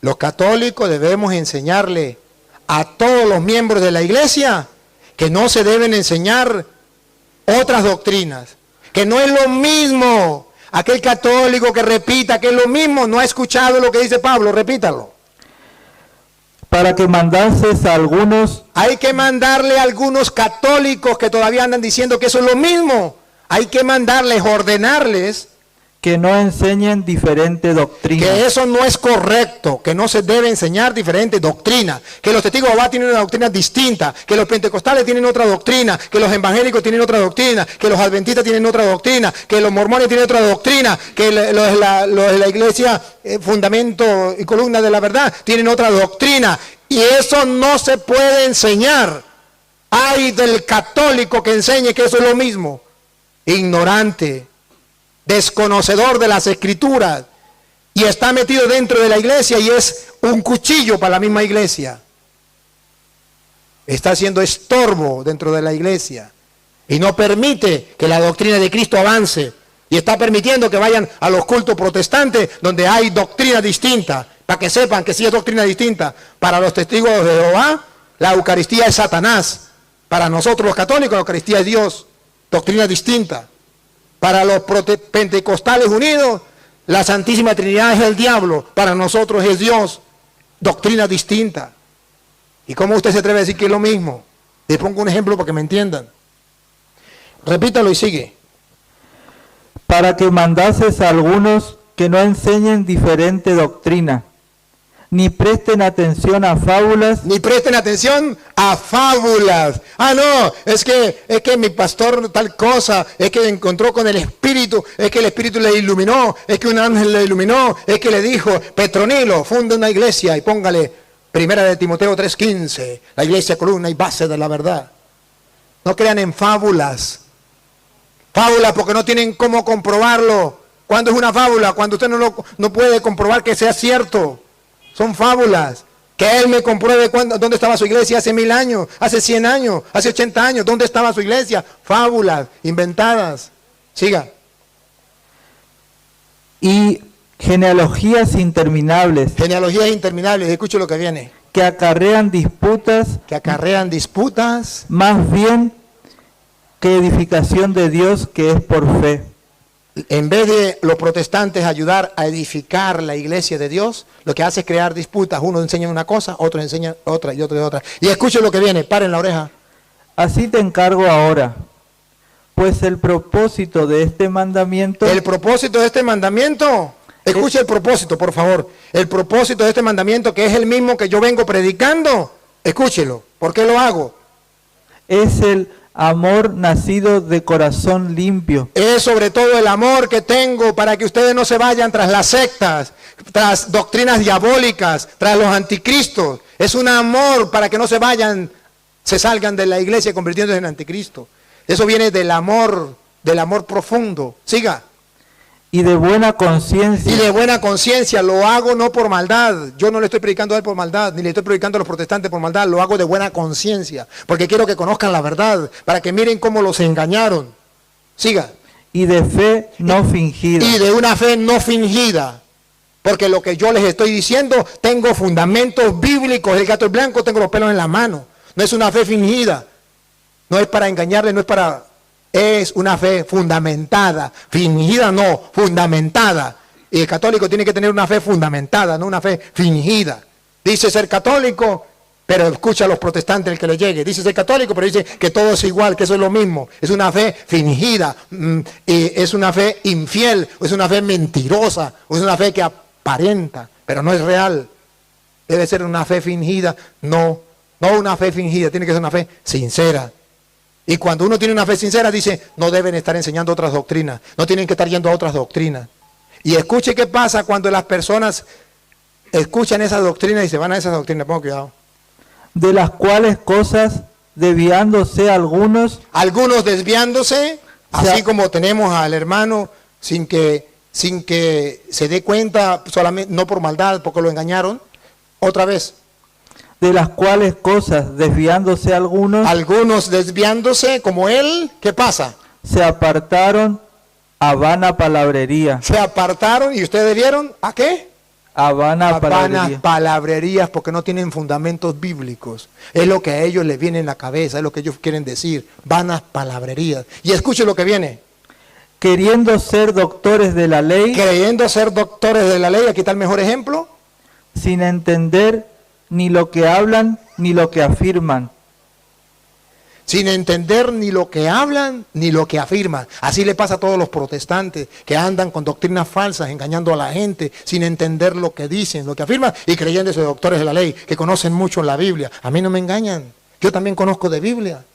Los católicos debemos enseñarle a todos los miembros de la iglesia que no se deben enseñar otras doctrinas, que no es lo mismo. Aquel católico que repita que es lo mismo, no ha escuchado lo que dice Pablo, repítalo. Para que mandases a algunos. Hay que mandarle a algunos católicos que todavía andan diciendo que eso es lo mismo. Hay que mandarles, ordenarles Que no enseñen diferente doctrina. que eso no es correcto, que no se debe enseñar diferente doctrina, que los testigos de Jehová tienen una doctrina distinta, que los pentecostales tienen otra doctrina, que los evangélicos tienen otra doctrina, que los adventistas tienen otra doctrina, que los mormones tienen otra doctrina, que los de la iglesia, fundamento y columna de la verdad, tienen otra doctrina. Y eso no se puede enseñar. Ay del católico que enseñe que eso es lo mismo. Ignorante, desconocedor de las escrituras, y está metido dentro de la iglesia y es un cuchillo para la misma iglesia. Está haciendo estorbo dentro de la iglesia y no permite que la doctrina de Cristo avance, y está permitiendo que vayan a los cultos protestantes donde hay doctrina distinta, para que sepan que sí es doctrina distinta. Para los testigos de Jehová, la Eucaristía es Satanás. Para nosotros los católicos, la Eucaristía es Dios. Doctrina distinta. Para los pentecostales unidos, la Santísima Trinidad es el diablo. Para nosotros es Dios. Doctrina distinta. ¿Y cómo usted se atreve a decir que es lo mismo? Les pongo un ejemplo para que me entiendan. Repítalo y sigue. Para que mandases a algunos que no enseñen diferente doctrina, ni presten atención a fábulas. Ni presten atención a fábulas. Ah, no, es que mi pastor tal cosa, es que encontró con el Espíritu, es que el Espíritu le iluminó, es que un ángel le iluminó, es que le dijo, Petronilo, funda una iglesia y póngale 1 de Timoteo 3:15, la iglesia columna y base de la verdad. No crean en fábulas. Fábulas porque no tienen cómo comprobarlo. ¿Cuándo es una fábula? Cuando usted no puede comprobar que sea cierto. Son fábulas. Que él me compruebe dónde estaba su iglesia hace 1000 años, hace 100 años, hace 80 años. ¿Dónde estaba su iglesia? Fábulas, inventadas. Siga. Y genealogías interminables. Genealogías interminables. Escuche lo que viene. Que acarrean disputas. Que acarrean disputas. Más bien que edificación de Dios, que es por fe. En vez de los protestantes ayudar a edificar la iglesia de Dios, lo que hace es crear disputas. Uno enseña una cosa, otro enseña otra y otro otra. Y escuchen lo que viene, paren la oreja. Así te encargo ahora, pues el propósito de este mandamiento... El propósito de este mandamiento, escuche el propósito, por favor. El propósito de este mandamiento, que es el mismo que yo vengo predicando, escúchelo. ¿Por qué lo hago? Es el amor nacido de corazón limpio. Es sobre todo el amor que tengo para que ustedes no se vayan tras las sectas, tras doctrinas diabólicas, tras los anticristos. Es un amor para que no se vayan, se salgan de la iglesia convirtiéndose en anticristo. Eso viene del amor profundo. Siga. Y de buena conciencia. Y de buena conciencia, lo hago no por maldad. Yo no le estoy predicando a él por maldad, ni le estoy predicando a los protestantes por maldad. Lo hago de buena conciencia, porque quiero que conozcan la verdad, para que miren cómo los engañaron. Siga. Y de fe no fingida. Y de una fe no fingida. Porque lo que yo les estoy diciendo, tengo fundamentos bíblicos. El gato es blanco, tengo los pelos en la mano. No es una fe fingida. No es para engañarle, no es para... Es una fe fundamentada, fingida no, fundamentada. Y el católico tiene que tener una fe fundamentada, no una fe fingida. Dice ser católico, pero escucha a los protestantes el que le llegue. Dice ser católico, pero dice que todo es igual, que eso es lo mismo. Es una fe fingida, es una fe infiel, es una fe mentirosa, es una fe que aparenta, pero no es real. Debe ser una fe fingida, no una fe fingida, tiene que ser una fe sincera. Y cuando uno tiene una fe sincera, dice, no deben estar enseñando otras doctrinas, no tienen que estar yendo a otras doctrinas. Y escuche qué pasa cuando las personas escuchan esas doctrinas y se van a esas doctrinas. Pongo cuidado. De las cuales cosas, desviándose algunos. Algunos desviándose, así como tenemos al hermano sin que se dé cuenta, solamente no por maldad, porque lo engañaron. Otra vez. De las cuales cosas, desviándose algunos. Algunos desviándose, como él, ¿qué pasa? Se apartaron a vana palabrería. Se apartaron y ustedes vieron, ¿a qué? A vana palabrería. Vanas palabrerías, porque no tienen fundamentos bíblicos. Es lo que a ellos les viene en la cabeza, es lo que ellos quieren decir. Vanas palabrerías. Y escuche lo que viene. Queriendo ser doctores de la ley. Creyendo ser doctores de la ley, aquí está el mejor ejemplo. Sin entender ni lo que hablan, ni lo que afirman. Sin entender ni lo que hablan, ni lo que afirman. Así le pasa a todos los protestantes que andan con doctrinas falsas, engañando a la gente, sin entender lo que dicen, lo que afirman, y creyéndose doctores de la ley, que conocen mucho la Biblia. A mí no me engañan, yo también conozco de Biblia.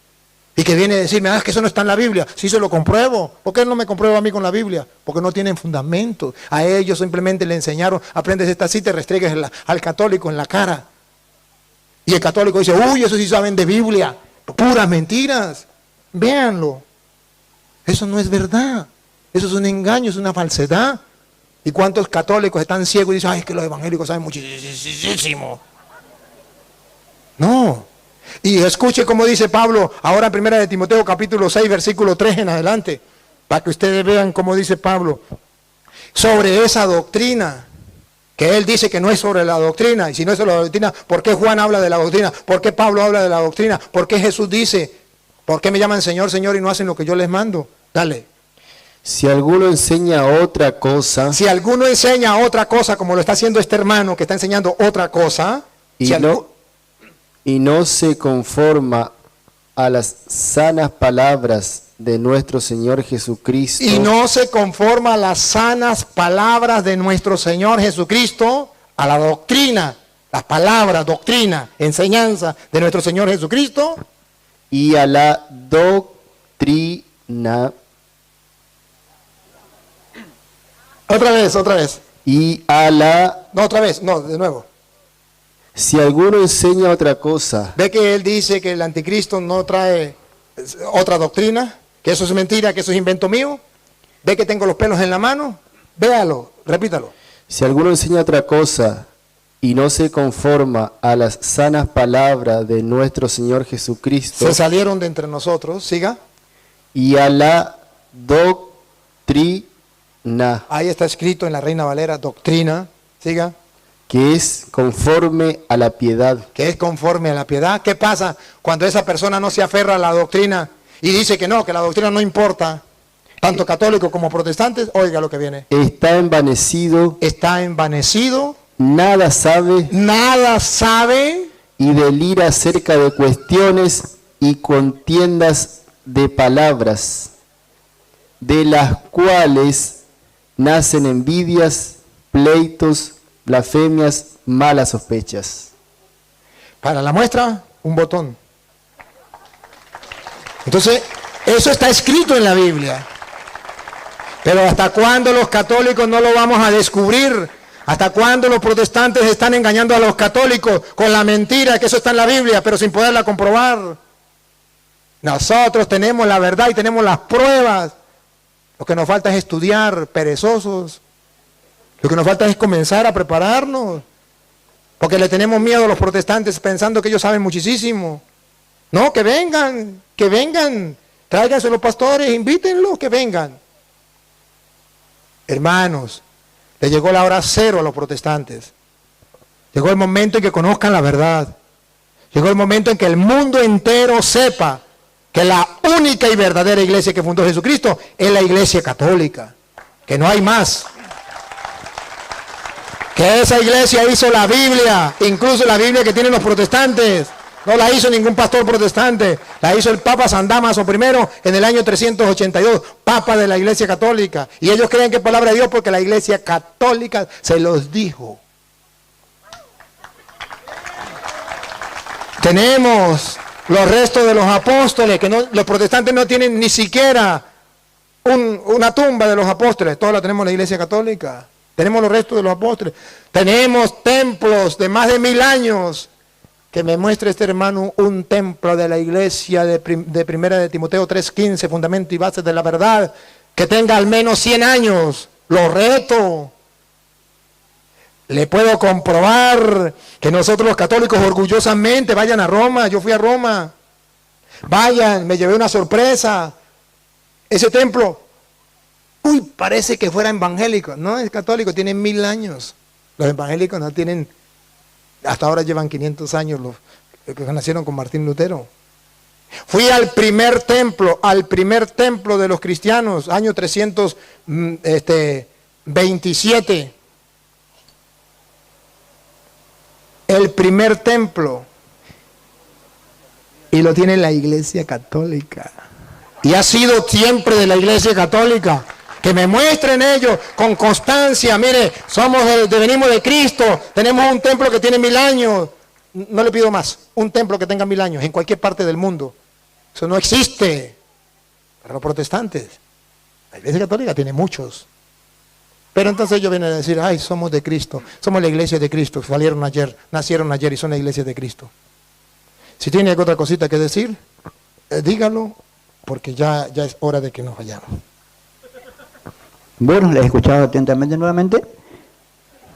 Y que viene a decirme, es que eso no está en la Biblia. Sí, se lo compruebo. ¿Por qué no me comprueba a mí con la Biblia? Porque no tienen fundamentos. A ellos simplemente le enseñaron, aprendes esta cita y restregues al católico en la cara. Y el católico dice, uy, eso sí saben de Biblia. Puras mentiras. Véanlo. Eso no es verdad. Eso es un engaño, es una falsedad. ¿Y cuántos católicos están ciegos y dicen, ay, es que los evangélicos saben muchísimo? No. Y escuche cómo dice Pablo ahora en 1 de Timoteo capítulo 6, versículo 3 en adelante, para que ustedes vean cómo dice Pablo sobre esa doctrina, que él dice que no es sobre la doctrina, y si no es sobre la doctrina, ¿por qué Juan habla de la doctrina? ¿Por qué Pablo habla de la doctrina? ¿Por qué Jesús dice, por qué me llaman Señor, Señor y no hacen lo que yo les mando? Dale. Si alguno enseña otra cosa Si alguno enseña otra cosa, como lo está haciendo este hermano que está enseñando otra cosa, y si no se conforma a las sanas palabras de nuestro Señor Jesucristo, y no se conforma a las sanas palabras de nuestro Señor Jesucristo, a la doctrina, las palabras, doctrina, enseñanza de nuestro Señor Jesucristo, y a la doctrina, otra vez, y a la... no, otra vez, no, de nuevo. Si alguno enseña otra cosa, Ve que él dice que el anticristo no trae otra doctrina, que eso es mentira, que eso es invento mío. Ve que tengo los pelos en la mano, véalo, repítalo. si alguno enseña otra cosa y no se conforma a las sanas palabras de nuestro Señor Jesucristo, Se salieron de entre nosotros, siga. y a la doctrina, Ahí está escrito en la Reina Valera, doctrina, siga. que es conforme a la piedad, Que es conforme a la piedad. ¿Qué pasa cuando esa persona no se aferra a la doctrina y dice que no, que la doctrina no importa? Tanto católicos como protestantes, oiga lo que viene. está envanecido, Está envanecido, nada sabe nada sabe y delira acerca de cuestiones y contiendas de palabras, de las cuales nacen envidias, pleitos, blasfemias, malas sospechas. Para la muestra, un botón. Entonces, eso está escrito en la Biblia. Pero ¿hasta cuándo los católicos no lo vamos a descubrir? ¿Hasta cuándo los protestantes están engañando a los católicos con la mentira que eso está en la Biblia, pero sin poderla comprobar? Nosotros tenemos la verdad y tenemos las pruebas. Lo que nos falta es estudiar, perezosos. Lo que nos falta es comenzar a prepararnos. Porque le tenemos miedo a los protestantes pensando que ellos saben muchísimo. No, que vengan, tráiganse los pastores, invítenlos, que vengan. Hermanos, le llegó la hora cero a los protestantes. Llegó el momento en que conozcan la verdad. Llegó el momento en que el mundo entero sepa que la única y verdadera iglesia que fundó Jesucristo es la iglesia católica. Que no hay más. Que esa iglesia hizo la Biblia, incluso la Biblia que tienen los protestantes. No la hizo ningún pastor protestante, la hizo el Papa San Damaso I en el año 382, Papa de la Iglesia Católica. Y ellos creen que es palabra de Dios porque la Iglesia Católica se los dijo. Tenemos los restos de los apóstoles, que los protestantes no tienen ni siquiera una tumba de los apóstoles, toda la tenemos en la Iglesia Católica. Tenemos los restos de los apóstoles. Tenemos templos de más de 1000 años. Que me muestre este hermano un templo de la iglesia de 1 de Timoteo 3:15, fundamento y base de la verdad, que tenga al menos 100 años. Lo reto. Le puedo comprobar que nosotros los católicos orgullosamente vayan a Roma. Yo fui a Roma. Vayan, me llevé una sorpresa. Ese templo, parece que fuera evangélico. No, es católico, tiene 1000 años. Los evangélicos no tienen... Hasta ahora llevan 500 años los que nacieron con Martín Lutero. Fui al primer templo de los cristianos, año 327. El primer templo. Y lo tiene la Iglesia Católica. Y ha sido siempre de la Iglesia Católica. Que me muestren ellos con constancia, mire, venimos de Cristo, tenemos un templo que tiene 1000 años. No le pido más, un templo que tenga 1000 años en cualquier parte del mundo. Eso no existe para los protestantes. La Iglesia Católica tiene muchos. Pero entonces ellos vienen a decir, ay, somos de Cristo, somos la Iglesia de Cristo, nacieron ayer y son la Iglesia de Cristo. Si tiene otra cosita que decir, dígalo, porque ya es hora de que nos vayamos. Bueno, le he escuchado atentamente nuevamente.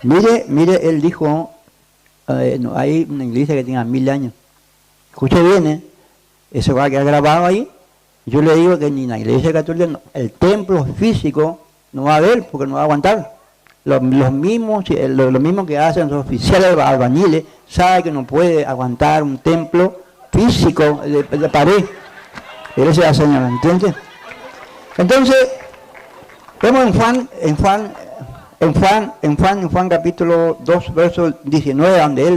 Mire, él dijo, no, hay una iglesia que tenga 1000 años. Escuche bien, eso va a quedar grabado ahí. Yo le digo que ni en la iglesia católica, el templo físico no va a haber, porque no va a aguantar. Los mismos que hacen los oficiales albañiles, saben que no puede aguantar un templo físico de pared. Ese es el Señor, ¿entiendes? Entonces, vemos en Juan capítulo 2, verso 19, donde él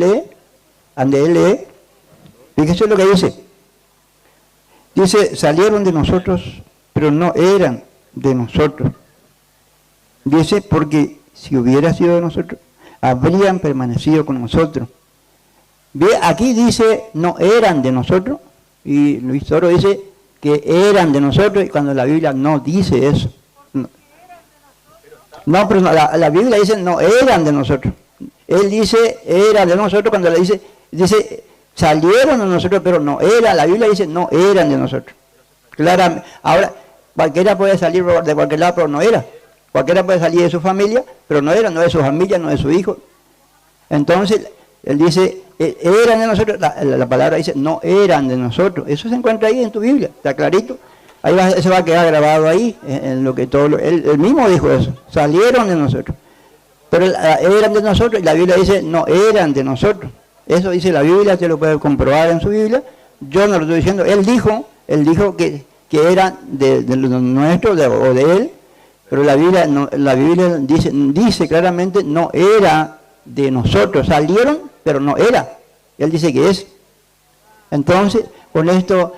lee, fíjese lo que dice. Dice, salieron de nosotros, pero no eran de nosotros. Dice, porque si hubiera sido de nosotros, habrían permanecido con nosotros. Ve, aquí dice, no eran de nosotros, y Luis Toro dice que eran de nosotros, y cuando la Biblia no dice eso. No, pero no, la Biblia dice, no eran de nosotros. Él dice, eran de nosotros, cuando le dice, salieron de nosotros, pero no era. La Biblia dice, no eran de nosotros. Claramente. Ahora, cualquiera puede salir de cualquier lado, pero no era. Cualquiera puede salir de su familia, pero no era, no de su familia, no de su hijo. Entonces, él dice, eran de nosotros, la palabra dice, no eran de nosotros. Eso se encuentra ahí en tu Biblia, está clarito. Ahí eso va a quedar grabado ahí, en lo que él mismo dijo eso, salieron de nosotros. Pero eran de nosotros, y la Biblia dice, no eran de nosotros. Eso dice la Biblia, usted lo puede comprobar en su Biblia. Yo no lo estoy diciendo, él dijo que eran de nuestro, o de él. Pero la Biblia dice claramente, no era de nosotros. Salieron, pero no era. Él dice que es. Entonces, con esto,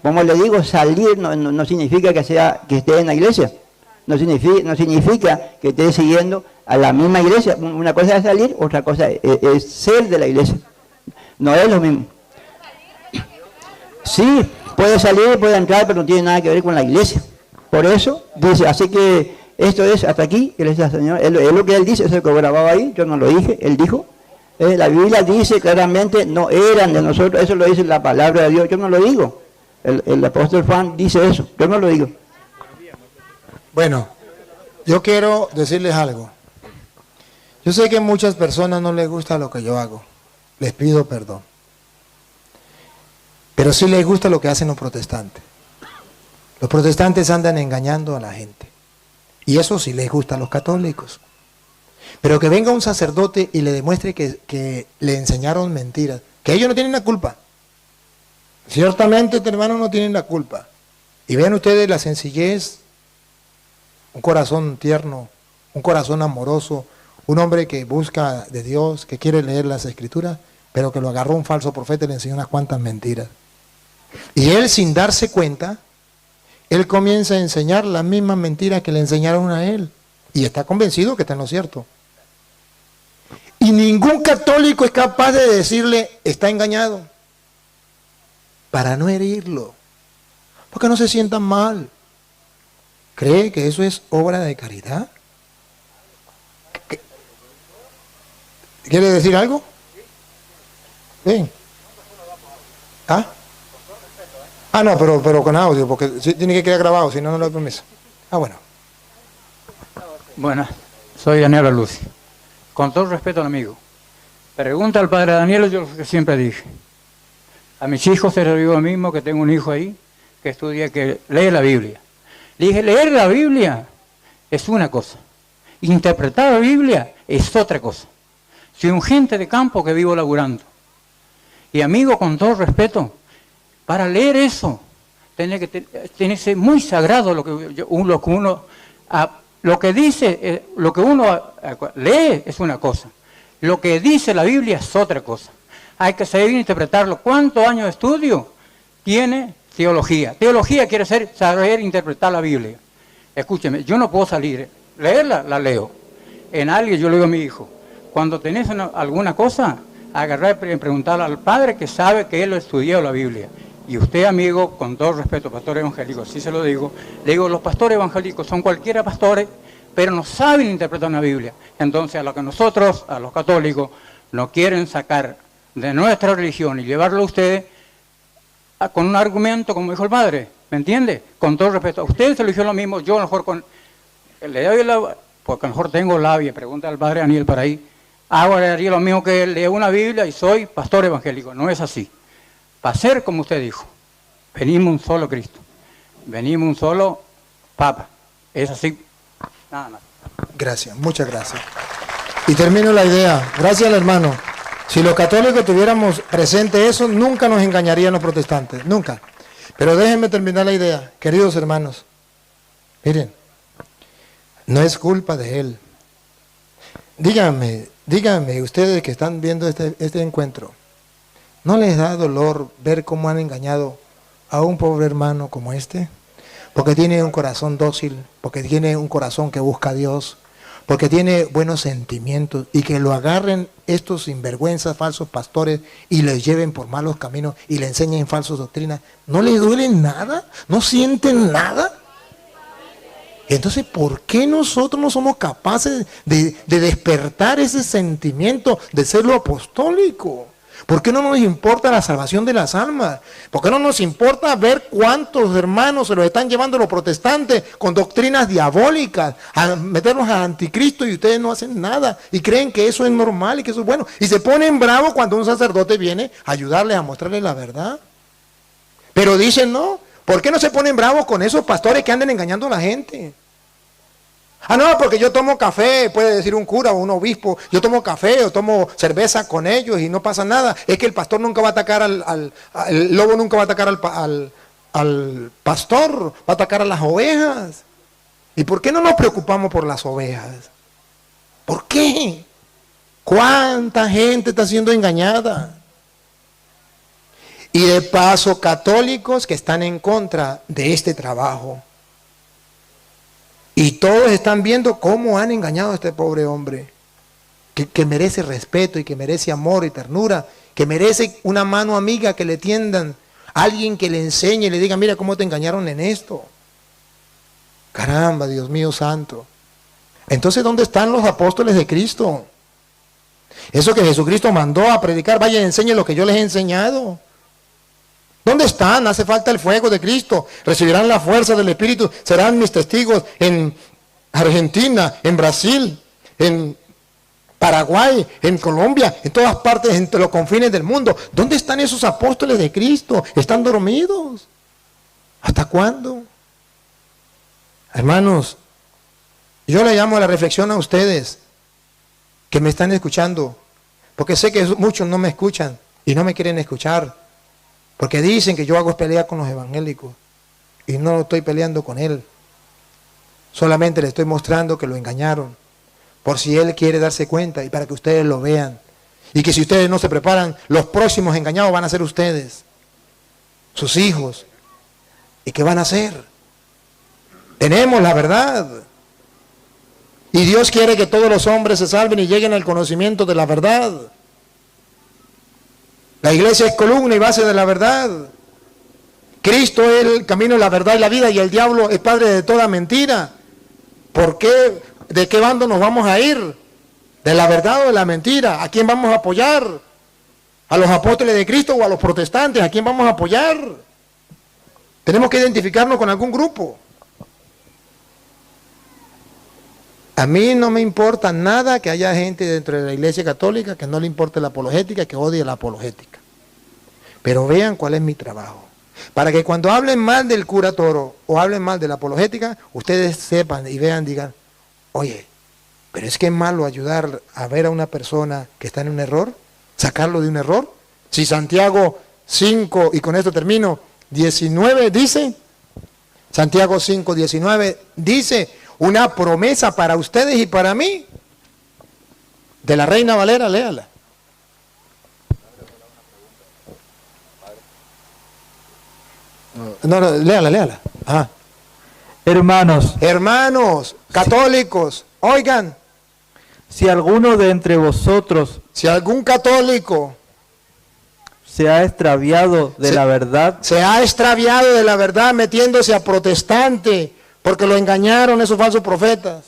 como le digo, salir no significa que esté en la iglesia. No significa que esté siguiendo a la misma iglesia. Una cosa es salir, otra cosa es ser de la iglesia. No es lo mismo. Sí, puede salir, puede entrar, pero no tiene nada que ver con la iglesia. Por eso dice, así que esto es hasta aquí, gracias al Señor, es lo que él dice, eso que grababa ahí, yo no lo dije, él dijo. La Biblia dice claramente, no eran de nosotros, eso lo dice la palabra de Dios, yo no lo digo. El apóstol Juan dice eso, yo no lo digo. Bueno, yo quiero decirles algo. Yo sé que a muchas personas no les gusta lo que yo hago, les pido perdón. Pero sí les gusta lo que hacen los protestantes. Los protestantes andan engañando a la gente. Y eso sí les gusta a los católicos. Pero que venga un sacerdote y le demuestre que le enseñaron mentiras, que ellos no tienen la culpa. Ciertamente, hermanos, no tienen la culpa. Y vean ustedes la sencillez, un corazón tierno, un corazón amoroso, un hombre que busca de Dios, que quiere leer las Escrituras, pero que lo agarró un falso profeta y le enseñó unas cuantas mentiras. Y él, sin darse cuenta, él comienza a enseñar las mismas mentiras que le enseñaron a él. Y está convencido que está en lo cierto. Y ningún católico es capaz de decirle, está engañado, para no herirlo, porque no se sientan mal. ¿Cree que eso es obra de caridad? ¿Quiere decir algo? Bien. ¿Ah? Ah, no, pero con audio, porque tiene que quedar grabado, si no, no lo doy permiso. Ah, bueno. Bueno, soy Daniel Luz. Con todo respeto al amigo. Pregunta al padre Daniel, yo lo que siempre dije. A mis hijos se lo digo lo mismo, que tengo un hijo ahí, que estudia, que lee la Biblia. Le dije, leer la Biblia es una cosa. Interpretar la Biblia es otra cosa. Soy un gente de campo que vivo laburando. Y amigo, con todo respeto, para leer eso, tiene que ser muy sagrado lo que uno lee es una cosa. Lo que dice la Biblia es otra cosa. Hay que saber interpretarlo. ¿Cuántos años de estudio tiene teología? Teología quiere decir saber interpretar la Biblia. Escúcheme, yo no puedo salir, leerla, la leo. En alguien yo le digo a mi hijo, cuando tenés alguna cosa, agarrar y preguntarle al padre que sabe que él lo estudió la Biblia. Y usted, amigo, con todo respeto, pastor evangélico, sí se lo digo, le digo, los pastores evangélicos son cualquiera pastores, pero no saben interpretar una Biblia. Entonces, a lo que nosotros, a los católicos, nos quieren sacar de nuestra religión y llevarlo a ustedes con un argumento, como dijo el padre, ¿me entiende? Con todo respeto. A ustedes se lo dijeron lo mismo, yo a lo mejor le doy porque a lo mejor tengo labia, pregunta al padre Daniel por ahí, haría lo mismo que él, leo una Biblia y soy pastor evangélico. No es así. Para ser como usted dijo, venimos un solo Cristo, venimos un solo Papa. Es así, nada más. Gracias, muchas gracias. Y termino la idea. Gracias al hermano. Si los católicos tuviéramos presente eso, nunca nos engañarían los protestantes, nunca. Pero déjenme terminar la idea, queridos hermanos. Miren, no es culpa de él. Díganme ustedes que están viendo este encuentro, ¿no les da dolor ver cómo han engañado a un pobre hermano como este? Porque tiene un corazón dócil, porque tiene un corazón que busca a Dios, porque tiene buenos sentimientos, y que lo agarren estos sinvergüenzas, falsos pastores, y les lleven por malos caminos y le enseñen falsas doctrinas. ¿No les duele nada? ¿No sienten nada? Entonces, ¿por qué nosotros no somos capaces de despertar ese sentimiento de ser lo apostólico? ¿Por qué no nos importa la salvación de las almas? ¿Por qué no nos importa ver cuántos hermanos se los están llevando los protestantes con doctrinas diabólicas, a meternos al anticristo, y ustedes no hacen nada y creen que eso es normal y que eso es bueno? Y se ponen bravos cuando un sacerdote viene a ayudarles a mostrarles la verdad. Pero dicen, no, ¿por qué no se ponen bravos con esos pastores que andan engañando a la gente? Ah, no, porque yo tomo café, puede decir un cura o un obispo, yo tomo café o tomo cerveza con ellos y no pasa nada. Es que el pastor nunca va a atacar el lobo nunca va a atacar al pastor, va a atacar a las ovejas. ¿Y por qué no nos preocupamos por las ovejas? ¿Por qué? ¿Cuánta gente está siendo engañada? Y de paso, católicos que están en contra de este trabajo. Y todos están viendo cómo han engañado a este pobre hombre, que merece respeto y que merece amor y ternura, que merece una mano amiga que le tiendan, alguien que le enseñe y le diga, mira cómo te engañaron en esto. Caramba, Dios mío santo. Entonces, ¿dónde están los apóstoles de Cristo? Eso que Jesucristo mandó a predicar, vaya y enseñe lo que yo les he enseñado. ¿Dónde están? Hace falta el fuego de Cristo. Recibirán la fuerza del Espíritu. Serán mis testigos en Argentina, en Brasil, en Paraguay, en Colombia, en todas partes, entre los confines del mundo. ¿Dónde están esos apóstoles de Cristo? ¿Están dormidos? ¿Hasta cuándo? Hermanos, yo le llamo a la reflexión a ustedes que me están escuchando, porque sé que muchos no me escuchan y no me quieren escuchar. Porque dicen que yo hago pelea con los evangélicos y no estoy peleando con él. Solamente le estoy mostrando que lo engañaron, por si él quiere darse cuenta y para que ustedes lo vean. Y que si ustedes no se preparan, los próximos engañados van a ser ustedes, sus hijos. ¿Y qué van a hacer? Tenemos la verdad. Y Dios quiere que todos los hombres se salven y lleguen al conocimiento de la verdad. La iglesia es columna y base de la verdad. Cristo es el camino, la verdad y la vida, y el diablo es padre de toda mentira. ¿Por qué? ¿De qué bando nos vamos a ir? ¿De la verdad o de la mentira? ¿A quién vamos a apoyar? ¿A los apóstoles de Cristo o a los protestantes? ¿A quién vamos a apoyar? Tenemos que identificarnos con algún grupo. A mí no me importa nada que haya gente dentro de la Iglesia Católica que no le importe la apologética, que odie la apologética. Pero vean cuál es mi trabajo. Para que cuando hablen mal del cura Toro o hablen mal de la apologética, ustedes sepan y vean, digan, oye, pero es que es malo ayudar a ver a una persona que está en un error, sacarlo de un error. Si Santiago 5, y con esto termino, 19 dice, Santiago 5, 19 dice, una promesa para ustedes y para mí, de la Reina Valera, léala. No, léala. Ajá. Hermanos, católicos, oigan. Si alguno de entre vosotros, si algún católico se ha extraviado de la verdad, se ha extraviado de la verdad metiéndose a protestante, porque lo engañaron esos falsos profetas,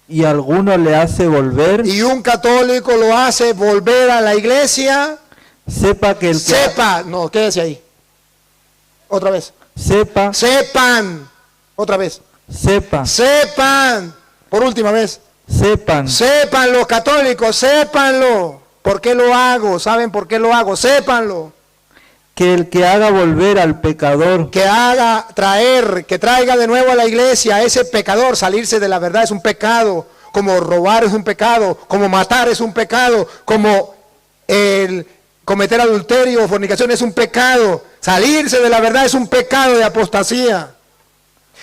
y alguno le hace volver, y un católico lo hace volver a la iglesia, Sepa que el que Sepa, no, quédese ahí. Otra vez. sepa, Sepan. Otra vez. sepa, Sepan. Por última vez. sepan Sepan los católicos, sépanlo. ¿Por qué lo hago? ¿Saben por qué lo hago? Sépanlo. que el que haga volver al pecador Que traiga de nuevo a la iglesia a ese pecador. Salirse de la verdad es un pecado. Como robar es un pecado. Como matar es un pecado. Como el cometer adulterio o fornicación es un pecado. Salirse de la verdad es un pecado de apostasía.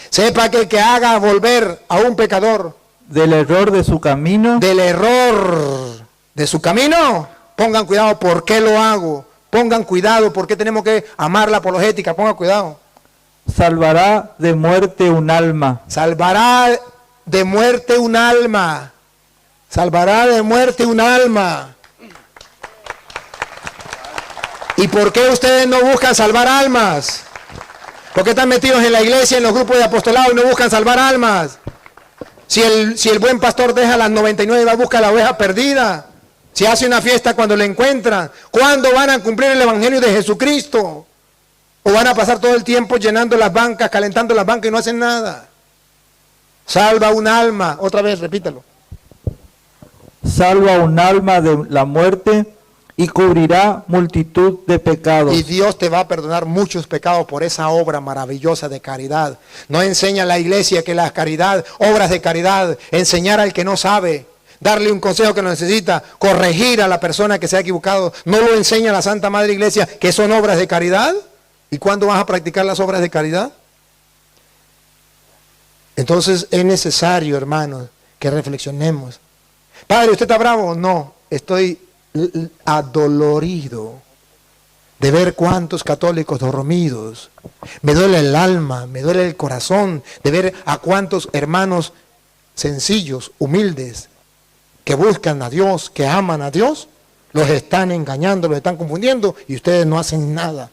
Sepa que el que haga volver a un pecador del error de su camino, del error de su camino, pongan cuidado por qué lo hago. Pongan cuidado por qué tenemos que amar la apologética. Pongan cuidado. salvará de muerte un alma. Salvará de muerte un alma. Salvará de muerte un alma. ¿Y por qué ustedes no buscan salvar almas? ¿Por qué están metidos en la iglesia, en los grupos de apostolado y no buscan salvar almas? Si el buen pastor deja las 99 y va a buscar la oveja perdida. Si hace una fiesta cuando la encuentran. ¿Cuándo van a cumplir el evangelio de Jesucristo? ¿O van a pasar todo el tiempo llenando las bancas, calentando las bancas y no hacen nada? Salva un alma. Otra vez, repítalo. Salva un alma de la muerte y cubrirá multitud de pecados. Y Dios te va a perdonar muchos pecados por esa obra maravillosa de caridad. No enseña a la iglesia que la caridad, obras de caridad, enseñar al que no sabe, darle un consejo que no necesita, corregir a la persona que se ha equivocado. ¿No lo enseña la Santa Madre Iglesia que son obras de caridad? ¿Y cuándo vas a practicar las obras de caridad? Entonces es necesario, hermanos, que reflexionemos. Padre, ¿usted está bravo? No, estoy adolorido de ver cuántos católicos dormidos. Me duele el alma, me duele el corazón de ver a cuántos hermanos sencillos, humildes, que buscan a Dios, que aman a Dios, los están engañando, los están confundiendo y ustedes no hacen nada.